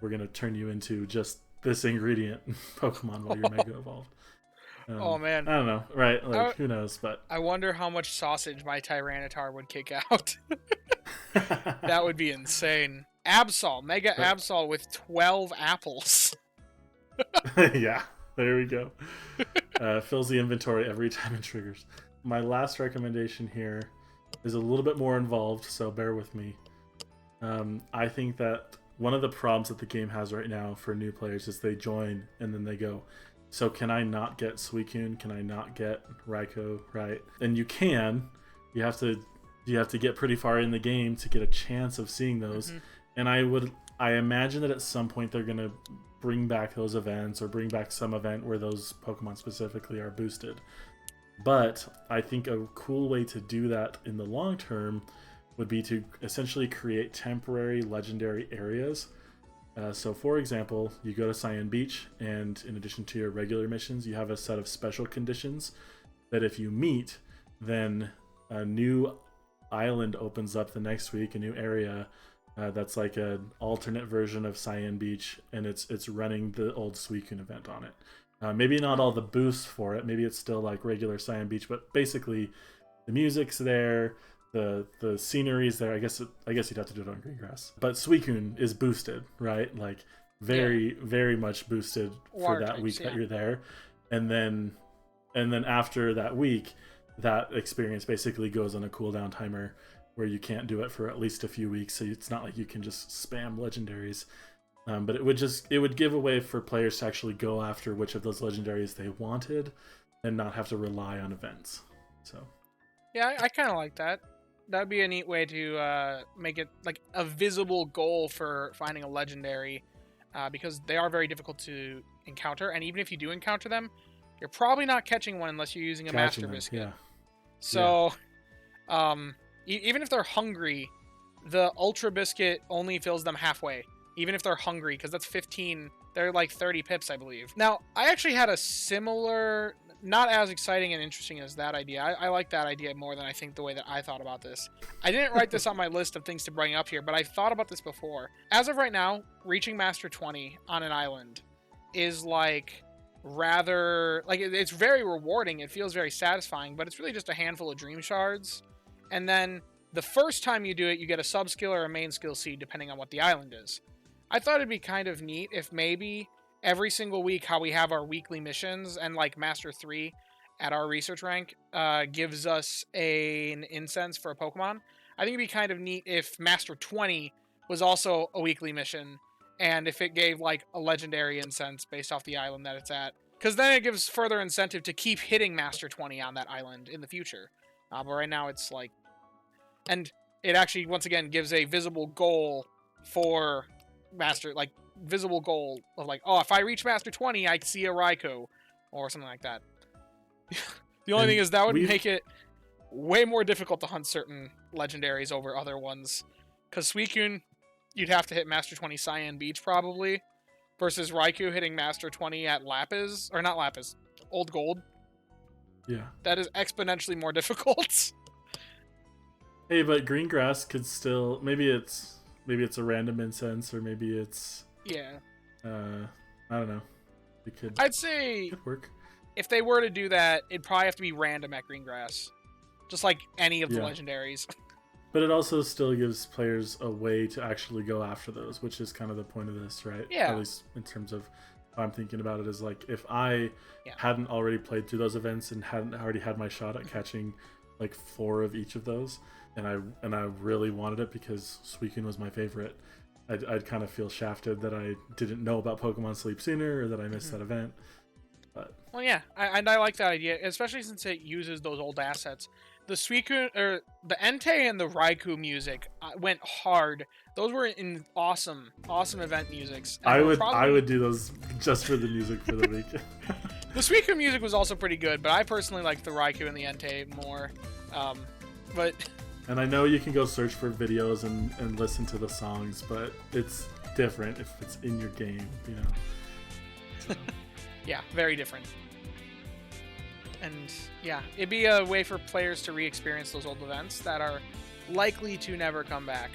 we're going to turn you into just this ingredient Pokemon while you're mega evolved. Oh man, I don't know, right? Like, who knows? But I wonder how much sausage my Tyranitar would kick out. That would be insane. Absol, Mega Absol with 12 apples. Yeah, there we go. Fills the inventory every time it triggers. My last recommendation here is a little bit more involved, so bear with me. I think that one of the problems that the game has right now for new players is they join and then they go, so can I not get Suicune? Can I not get Raikou? Right? And you can. You have to get pretty far in the game to get a chance of seeing those. And I imagine that at some point they're gonna bring back those events, or bring back some event where those Pokemon specifically are boosted. But I think a cool way to do that in the long term would be to essentially create temporary legendary areas. So for example, you go to Cyan Beach, and in addition to your regular missions, you have a set of special conditions that if you meet, then a new island opens up the next week, a new area that's like an alternate version of Cyan Beach, and it's running the old Suicune event on it. Maybe not all the boosts for it, maybe it's still like regular Cyan Beach, but basically the music's there, the scenery's there. I guess you'd have to do it on green grass, but Suicune is boosted, right? Like very much boosted for that week that you're there, and then after that week, that experience basically goes on a cooldown timer where you can't do it for at least a few weeks, so it's not like you can just spam legendaries. But it would give a way for players to actually go after which of those legendaries they wanted and not have to rely on events. So yeah, I kind of like that. That'd be a neat way to make it like a visible goal for finding a legendary, because they are very difficult to encounter, and even if you do encounter them, you're probably not catching one unless you're using a Master Biscuit. Yeah. So, even if they're hungry, the Ultra Biscuit only fills them halfway. Even if they're hungry, because that's 15 They're like 30 pips, I believe. Now, I actually had a similar, not as exciting and interesting as that idea. I like that idea more than I think the way that I thought about this. I didn't write this on my list of things to bring up here, but I thought about this before. As of right now, reaching Master 20 on an island is like rather, like it's very rewarding. It feels very satisfying, but it's really just a handful of dream shards. And then the first time you do it, you get a sub-skill or a main skill seed, depending on what the island is. I thought it'd be kind of neat if maybe every single week how we have our weekly missions and like Master 3 at our research rank gives us an incense for a Pokemon. I think it'd be kind of neat if Master 20 was also a weekly mission and if it gave like a legendary incense based off the island that it's at. Because then it gives further incentive to keep hitting Master 20 on that island in the future. But right now it's like... And it actually, once again, gives a visible goal for... Master, like, visible goal of like, oh, if I reach Master 20, I see a Raikou, or something like that. The only thing is that would make it way more difficult to hunt certain legendaries over other ones. Because Suicune, you'd have to hit Master 20 Cyan Beach, probably, versus Raikou hitting Master 20 at Lapis, or not Lapis, Old Gold. Yeah. That is exponentially more difficult. Hey, but green grass could still... Maybe it's a random incense, or maybe it's... Yeah. I don't know. I'd say... It could work. If they were to do that, it'd probably have to be random at green grass. Just like any of the legendaries. But it also still gives players a way to actually go after those, which is kind of the point of this, right? Yeah. At least in terms of how I'm thinking about it, is like, if I hadn't already played through those events and hadn't already had my shot at catching like 4 of each of those, and I really wanted it because Suicune was my favorite, I'd kind of feel shafted that I didn't know about Pokemon Sleep sooner, or that I missed that event. But well, yeah, I like that idea, especially since it uses those old assets. The Suicune, or the Entei and the Raikou music went hard. Those were in awesome event musics. I would do those just for the music for the week. The Suicune music was also pretty good, but I personally liked the Raikou and the Entei more. But and I know you can go search for videos and listen to the songs, but it's different if it's in your game, you know. So. Yeah, very different. And yeah, it'd be a way for players to re-experience those old events that are likely to never come back.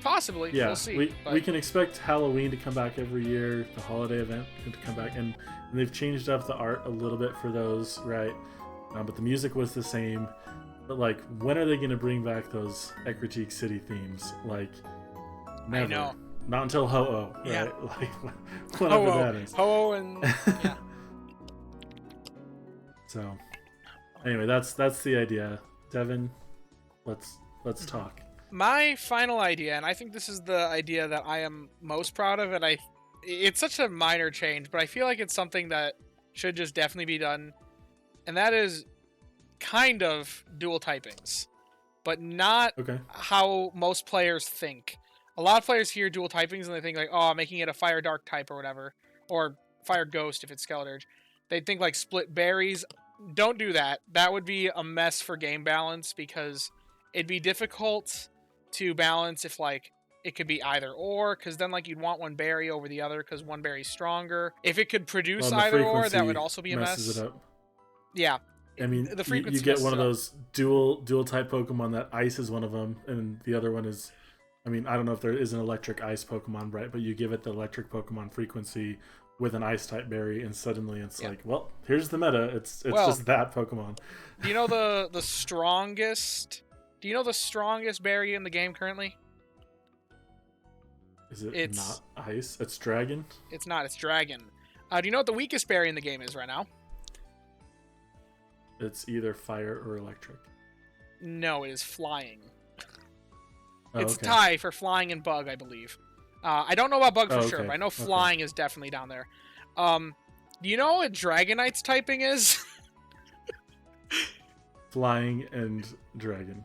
Possibly, yeah, we'll see. We can expect Halloween to come back every year, the holiday event to come back, and they've changed up the art a little bit for those, right? But the music was the same. But like, when are they going to bring back those Ecruteak City themes? Like, never. I know. Not until Ho-Oh, right? Yeah. Like, whatever that is. Ho-Oh and yeah. So, anyway, that's the idea. Devin, let's talk. My final idea, and I think this is the idea that I am most proud of, and it's such a minor change, but I feel like it's something that should just definitely be done, and that is kind of dual typings, but not how most players think. A lot of players hear dual typings and they think like, oh, making it a fire dark type or whatever, or fire ghost if it's Skeledirge. They think like split berries. Don't do that. That would be a mess for game balance, because it'd be difficult to balance if like it could be either or, because then like you'd want one berry over the other because one berry's stronger. If it could produce either or, that would also be a mess. Messes it up. Yeah. I mean, the frequency you get one of those dual type Pokemon that ice is one of them, and the other one is, I mean, I don't know if there is an electric ice Pokemon, right? But you give it the electric Pokemon frequency with an ice type berry, and suddenly it's like, well, here's the meta. It's just that Pokemon. Do you know the strongest? Do you know the strongest berry in the game currently? Is it not ice? It's dragon? It's not. It's dragon. Do you know what the weakest berry in the game is right now? It's either fire or electric. No, it is flying. Oh, it's tie for flying and bug, I believe. I don't know about bug for sure, but I know flying is definitely down there. Do you know what Dragonite's typing is? Flying and dragon.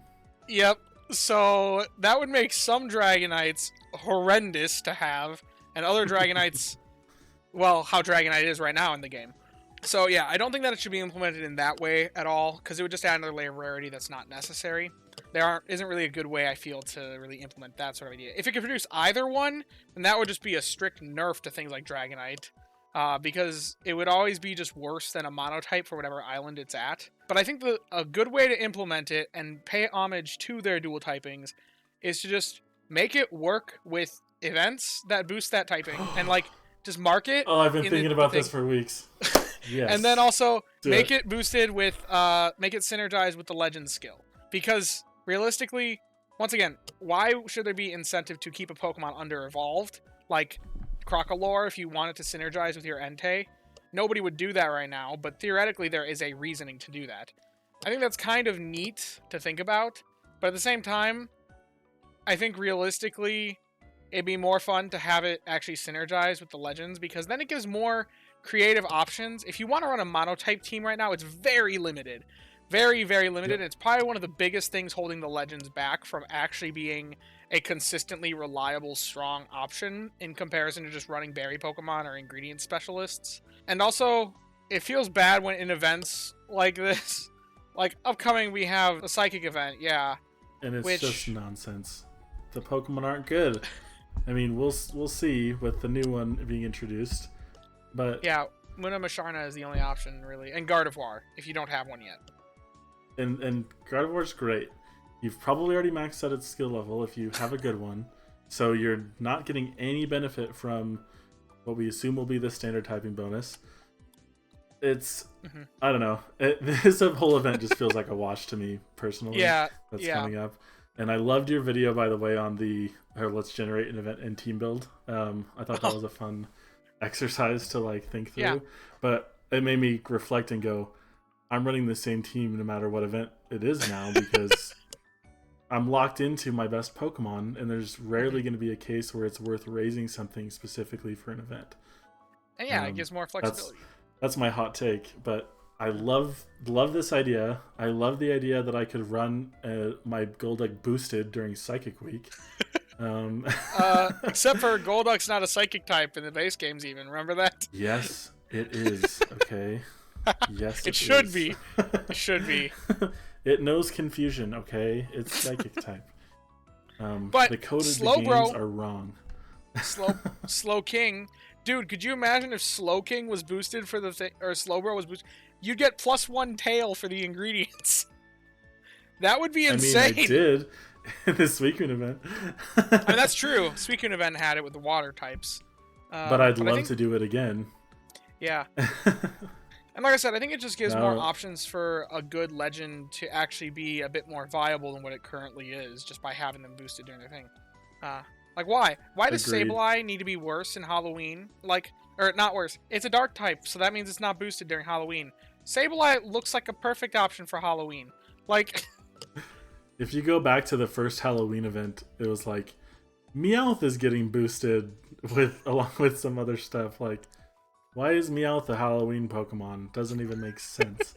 Yep. So that would make some Dragonites horrendous to have, and other Dragonites, well, how Dragonite is right now in the game. So yeah, I don't think that it should be implemented in that way at all, because it would just add another layer of rarity that's not necessary. Isn't really a good way, I feel, to really implement that sort of idea. If it could produce either one, then that would just be a strict nerf to things like Dragonite, because it would always be just worse than a monotype for whatever island it's at. But I think a good way to implement it and pay homage to their dual typings is to just make it work with events that boost that typing, and like just mark it. Oh, I've been in thinking the about thing. this for weeks. Yes. And then also Do make it boosted with make it synergized with the legend skill, because realistically, once again, why should there be incentive to keep a Pokemon under evolved like Crocolore if you want it to synergize with your Entei? Nobody would do that right now, but theoretically there is a reasoning to do that. I think that's kind of neat to think about, but at the same time, I think realistically it'd be more fun to have it actually synergize with the legends, because then it gives more creative options. If you want to run a monotype team right now, it's very limited. Very, very limited. Yep. It's probably one of the biggest things holding the legends back from actually being a consistently reliable, strong option in comparison to just running berry Pokemon or ingredient specialists. And also, it feels bad when in events like this, like upcoming, we have a psychic event, yeah. And it's just nonsense. The Pokemon aren't good. I mean, we'll see with the new one being introduced, but yeah, Luna Masharna is the only option really, and Gardevoir if you don't have one yet. And Gardevoir's great. You've probably already maxed out its skill level if you have a good one, so you're not getting any benefit from what we assume will be the standard typing bonus. It's I don't know. This whole event just feels like a wash to me personally. Yeah, that's coming up. And I loved your video, by the way, on the let's generate an event and team build. I thought that was a fun exercise to like think through. Yeah. But it made me reflect and go, I'm running the same team no matter what event it is now, because I'm locked into my best Pokemon, and there's rarely going to be a case where it's worth raising something specifically for an event. And yeah, it gives more flexibility. That's my hot take, but I love this idea. I love the idea that I could run my Golduck boosted during Psychic Week. Except for Golduck's not a Psychic type in the base games even. Remember that? Yes, it is. Okay. Yes, it should be. It should be. It knows confusion, okay? It's Psychic type. But the code of the games are wrong. Slow King. Dude, could you imagine if Slow King was boosted for the thing, or Slowbro was boosted? You'd get +1 tail for the ingredients. That would be insane. I mean, I did in the Suicune event. I mean, that's true. Suicune event had it with the water types. But I'd love to do it again. Yeah. And like I said, I think it just gives more options for a good legend to actually be a bit more viable than what it currently is, just by having them boosted during their thing. Like, why? Why does Sableye need to be worse in Halloween? Like, or not worse. It's a dark type, so that means it's not boosted during Halloween. Sableye looks like a perfect option for Halloween. Like, if you go back to the first Halloween event, it was like, Meowth is getting boosted along with some other stuff. Like, why is Meowth a Halloween Pokemon? Doesn't even make sense.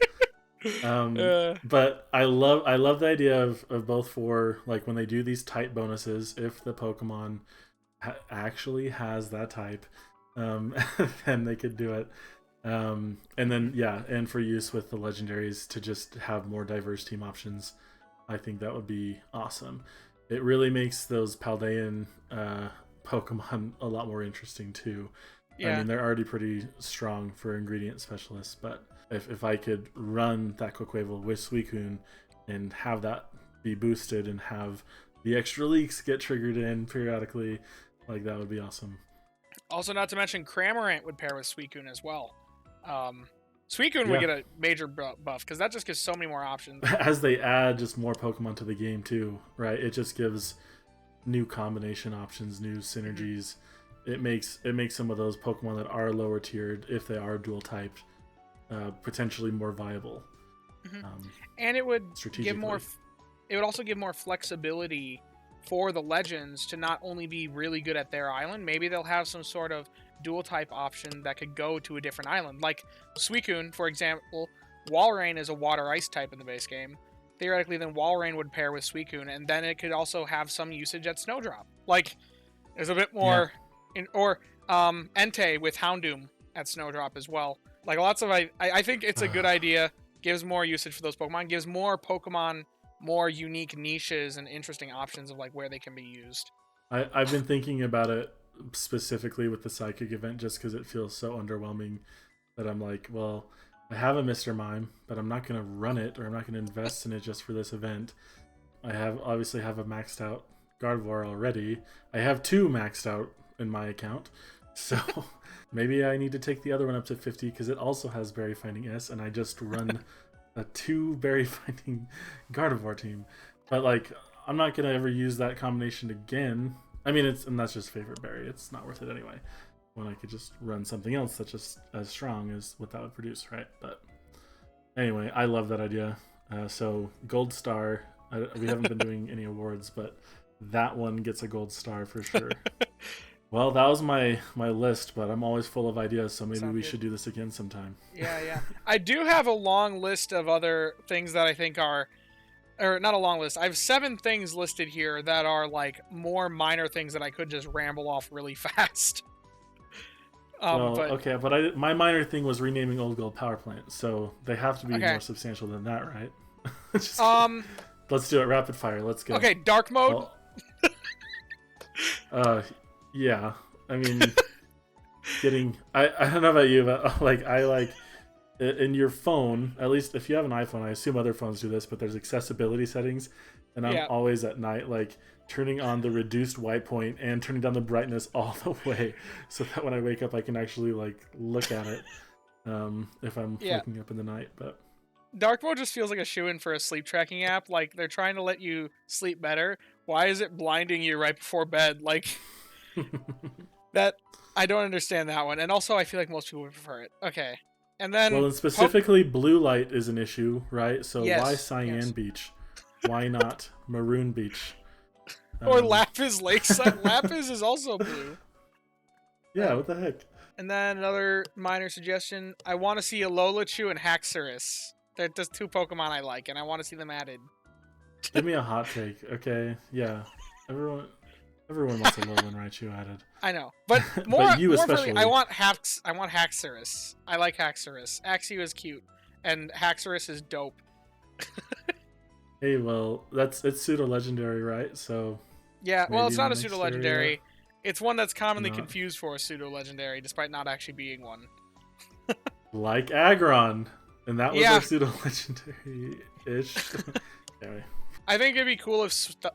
But I love the idea of both for like when they do these type bonuses, if the Pokemon actually has that type, then they could do it. And then and for use with the legendaries to just have more diverse team options, I think that would be awesome. It really makes those Paldean Pokemon a lot more interesting too. I mean, they're already pretty strong for ingredient specialists, but if I could run that Quaquaval with Suicune and have that be boosted and have the extra leaks get triggered in periodically, like, that would be awesome. Also, not to mention, Cramorant would pair with Suicune as well. Suicune would get a major buff, because that just gives so many more options. As they add just more Pokemon to the game too, right? It just gives new combination options, new synergies. It makes some of those Pokemon that are lower tiered, if they are dual typed, potentially more viable. And it would give more. It would also give more flexibility for the legends to not only be really good at their island. Maybe they'll have some sort of dual type option that could go to a different island. Like Suicune, for example, Walrein is a water ice type in the base game. Theoretically, then Walrein would pair with Suicune, and then it could also have some usage at Snowdrop. Like, there's a bit more. Or Entei with Houndoom at Snowdrop as well. Like lots of I think it's a good idea. Gives more usage for those Pokemon. Gives more Pokemon more unique niches and interesting options of like where they can be used. I've been thinking about it specifically with the psychic event just because it feels so underwhelming that I'm like, well, I have a Mr. Mime, but I'm not gonna run it or I'm not gonna invest in it just for this event. I obviously have a maxed out Gardevoir already. I have 2 maxed out in my account, so maybe I need to take the other one up to 50 because it also has Berry Finding S, and I just run a 2 Berry Finding Gardevoir team. But like, I'm not gonna ever use that combination again. I mean, and that's just favorite berry. It's not worth it anyway. When I could just run something else that's just as strong as what that would produce, right? But anyway, I love that idea. So gold star. We haven't been doing any awards, but that one gets a gold star for sure. Well, that was my list, but I'm always full of ideas, so maybe we should do this again sometime. Yeah. I do have a long list of other things that I think are, or not a long list. I have 7 things listed here that are like more minor things that I could just ramble off really fast. But my minor thing was renaming Old Gold Power Plant, so they have to be more substantial than that, right? Let's do it rapid fire. Let's go. Okay, dark mode. Yeah. I mean, I don't know about you, but like in your phone, at least if you have an iPhone, I assume other phones do this, but there's accessibility settings, and I'm always at night like turning on the reduced white point and turning down the brightness all the way, so that when I wake up, I can actually like look at it if I'm waking up in the night. But dark mode just feels like a shoo-in for a sleep tracking app. Like they're trying to let you sleep better. Why is it blinding you right before bed? Like that, I don't understand that one. And also, I feel like most people would prefer it. Okay, and then and specifically, blue light is an issue, right? So why Cyan Beach? Why not Maroon Beach? Or Lapis Lakeside. Lapis is also blue. Yeah, what the heck? And then another minor suggestion: I want to see a Lolachu and Haxorus. They're just 2 Pokemon I like, and I want to see them added. Give me a hot take, okay? Yeah, everyone wants a Alolan Raichu added. I know, but more you especially. I want Haxorus. I like Haxorus. Axew is cute, and Haxorus is dope. Hey, well, it's pseudo legendary, right? So yeah, well, it's not a pseudo legendary. It's one that's commonly confused for a pseudo legendary, despite not actually being one. Like Aggron. And that was a pseudo-legendary-ish. Anyway. I think it'd be cool if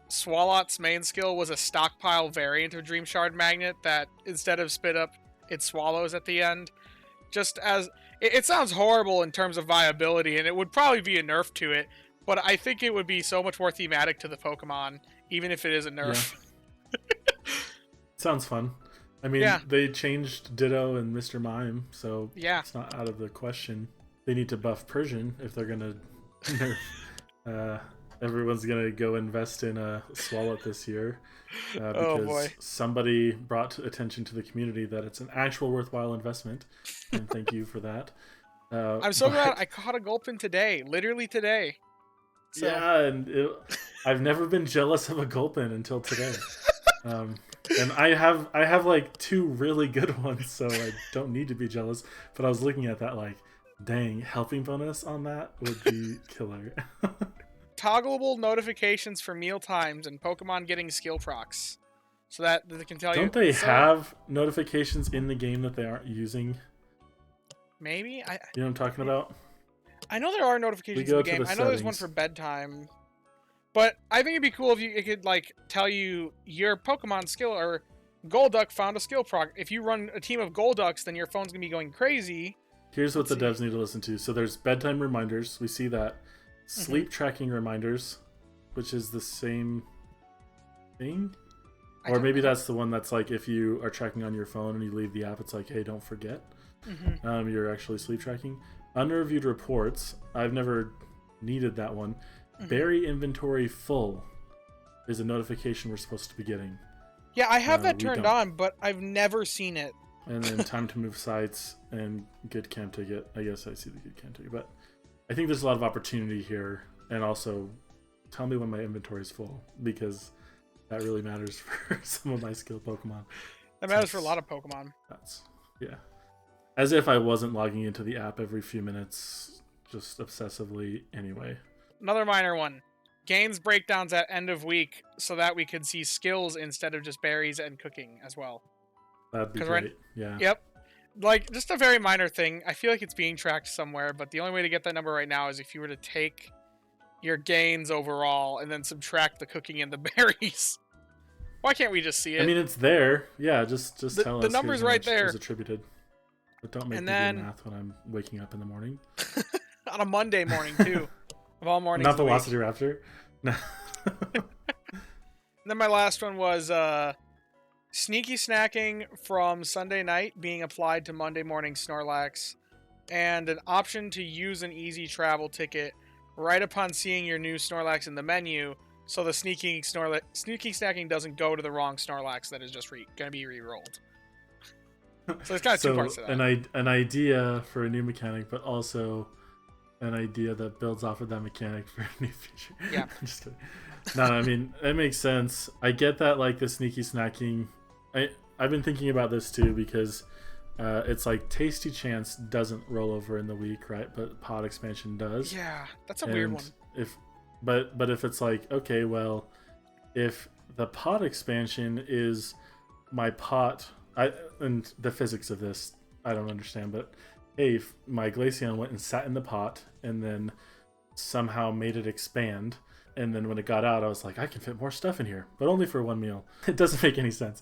Swalot's main skill was a stockpile variant of Dream Shard Magnet that instead of spit up, it swallows at the end. Just as... It sounds horrible in terms of viability, and it would probably be a nerf to it, but I think it would be so much more thematic to the Pokemon, even if it is a nerf. Yeah. Sounds fun. I mean, they changed Ditto and Mr. Mime, so it's not out of the question. They need to buff Persian if they're gonna nerf. Everyone's gonna go invest in a Swalot this year because somebody brought attention to the community that it's an actual worthwhile investment, and thank you for that. I'm so glad I caught a Gulpin today, literally today. So. Yeah, and I've never been jealous of a Gulpin until today. And I have like 2 really good ones, so I don't need to be jealous. But I was looking at that like, dang, helping bonus on that would be killer. Toggleable notifications for meal times and Pokemon getting skill procs, so that they can tell you. Don't they have notifications in the game that they aren't using? Maybe you know what I'm talking about? I know there are notifications in the game. I know there's one for bedtime, but I think it'd be cool if it could like tell you your Pokemon skill or Golduck found a skill proc. If you run a team of Golducks, then your phone's gonna be going crazy. Here's what the devs need to listen to. So there's bedtime reminders. We see that. Sleep tracking reminders, which is the same thing. Or maybe that's the one that's like if you are tracking on your phone and you leave the app, it's like, hey, don't forget. You're actually sleep tracking. Unreviewed reports. I've never needed that one. Berry inventory full is a notification we're supposed to be getting. Yeah, I have that turned on, but I've never seen it. And then time to move sites and good camp ticket. I guess I see the good camp ticket, but I think there's a lot of opportunity here. And also, tell me when my inventory is full, because that really matters for some of my skilled Pokemon. That matters for a lot of Pokemon. As if I wasn't logging into the app every few minutes, just obsessively anyway. Another minor one. Gains breakdowns at end of week so that we could see skills instead of just berries and cooking as well. That'd be great. Yeah. Yep. Like, just a very minor thing. I feel like it's being tracked somewhere, but the only way to get that number right now is if you were to take your gains overall and then subtract the cooking and the berries. Why can't we just see it? I mean, it's there. Yeah, just tell us. The number's right there. Is attributed. But don't make me do math when I'm waking up in the morning. On a Monday morning, too. Of all mornings. Not Velociraptor. No. And then my last one was sneaky snacking from Sunday night being applied to Monday morning Snorlax, and an option to use an easy travel ticket right upon seeing your new Snorlax in the menu, so the sneaky snacking doesn't go to the wrong Snorlax that is just going to be re-rolled. So there's kind of two parts to that. An idea for a new mechanic, but also an idea that builds off of that mechanic for a new feature. Yeah. I'm just kidding. No, I mean, it makes sense. I get that, like, the sneaky snacking. I've been thinking about this too, because it's like Tasty Chance doesn't roll over in the week, right? But pod expansion does. Yeah, that's a weird one. But if it's like, okay, well, if the pod expansion is my pot, and the physics of this I don't understand, but hey, if my Glaceon went and sat in the pot and then somehow made it expand, and then when it got out, I was like, I can fit more stuff in here, but only for one meal. It doesn't make any sense.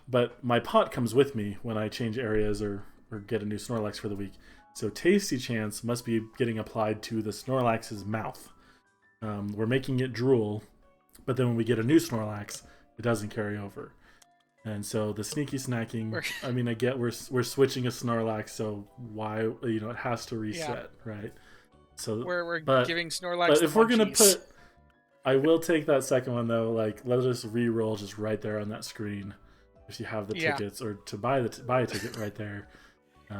But my pot comes with me when I change areas or get a new Snorlax for the week. So Tasty Chance must be getting applied to the Snorlax's mouth. We're making it drool, but then when we get a new Snorlax, it doesn't carry over. And so the sneaky snacking, I mean, I get we're switching a Snorlax, so why, it has to reset, right? So we're giving Snorlax. But if we're gonna put, I will take that second one though. Like, let us re-roll just right there on that screen if you have the tickets, or to buy a ticket right there.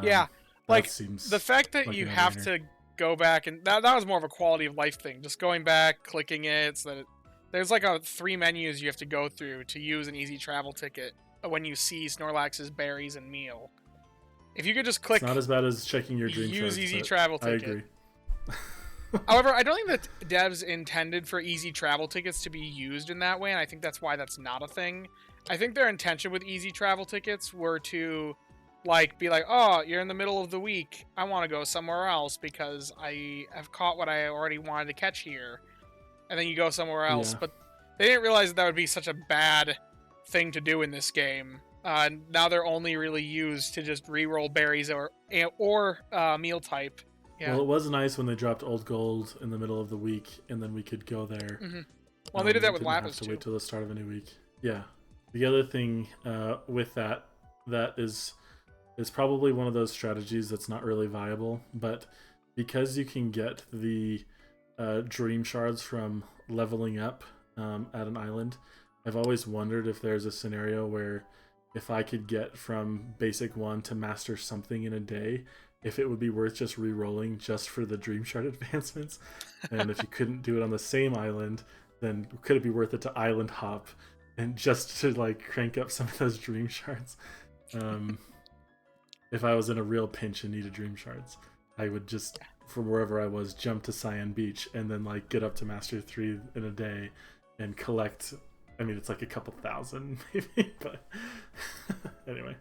Yeah, like the fact that like you have to go back, and that was more of a quality of life thing. Just going back, clicking it, so that there's like 3 menus you have to go through to use an easy travel ticket when you see Snorlax's berries and meal. If you could just click, it's not as bad as checking your dream use charts, easy travel ticket. I agree. However, I don't think that devs intended for easy travel tickets to be used in that way, and I think that's why that's not a thing. I think their intention with easy travel tickets were to be like, oh, you're in the middle of the week, I want to go somewhere else because I have caught what I already wanted to catch here. And then you go somewhere else. Yeah. But they didn't realize that would be such a bad thing to do in this game. Now they're only really used to just re-roll berries or meal type. Yeah. Well, it was nice when they dropped Old Gold in the middle of the week, and then we could go there. Mm-hmm. Well, they did that with Lapis too. Wait till the start of a new week. Yeah. The other thing with that is probably one of those strategies that's not really viable, but because you can get the dream shards from leveling up at an island, I've always wondered if there's a scenario where if I could get from basic 1 to master something in a day, if it would be worth just re-rolling just for the dream shard advancements. And if you couldn't do it on the same island, then could it be worth it to island hop and just to crank up some of those dream shards? If I was in a real pinch and needed dream shards, I would just, from wherever I was, jump to Cyan Beach and then get up to Master 3 in a day and collect. I mean, it's a couple thousand maybe, but anyway.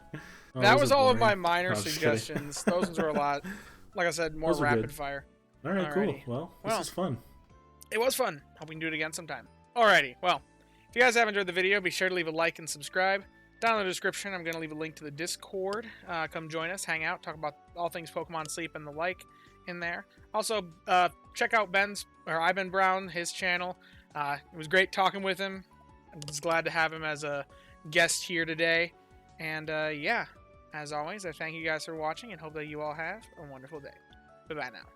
That was all of my minor suggestions. Those ones were a lot. Like I said, more rapid fire. All right, cool. Well, this is fun. It was fun. Hope we can do it again sometime. Alrighty, well, if you guys have enjoyed the video, be sure to leave a like and subscribe. Down in the description, I'm going to leave a link to the Discord. Come join us, hang out, talk about all things Pokemon Sleep and the like in there. Also, check out IBenBrown, his channel. It was great talking with him. I was glad to have him as a guest here today. And yeah, as always, I thank you guys for watching and hope that you all have a wonderful day. Bye-bye now.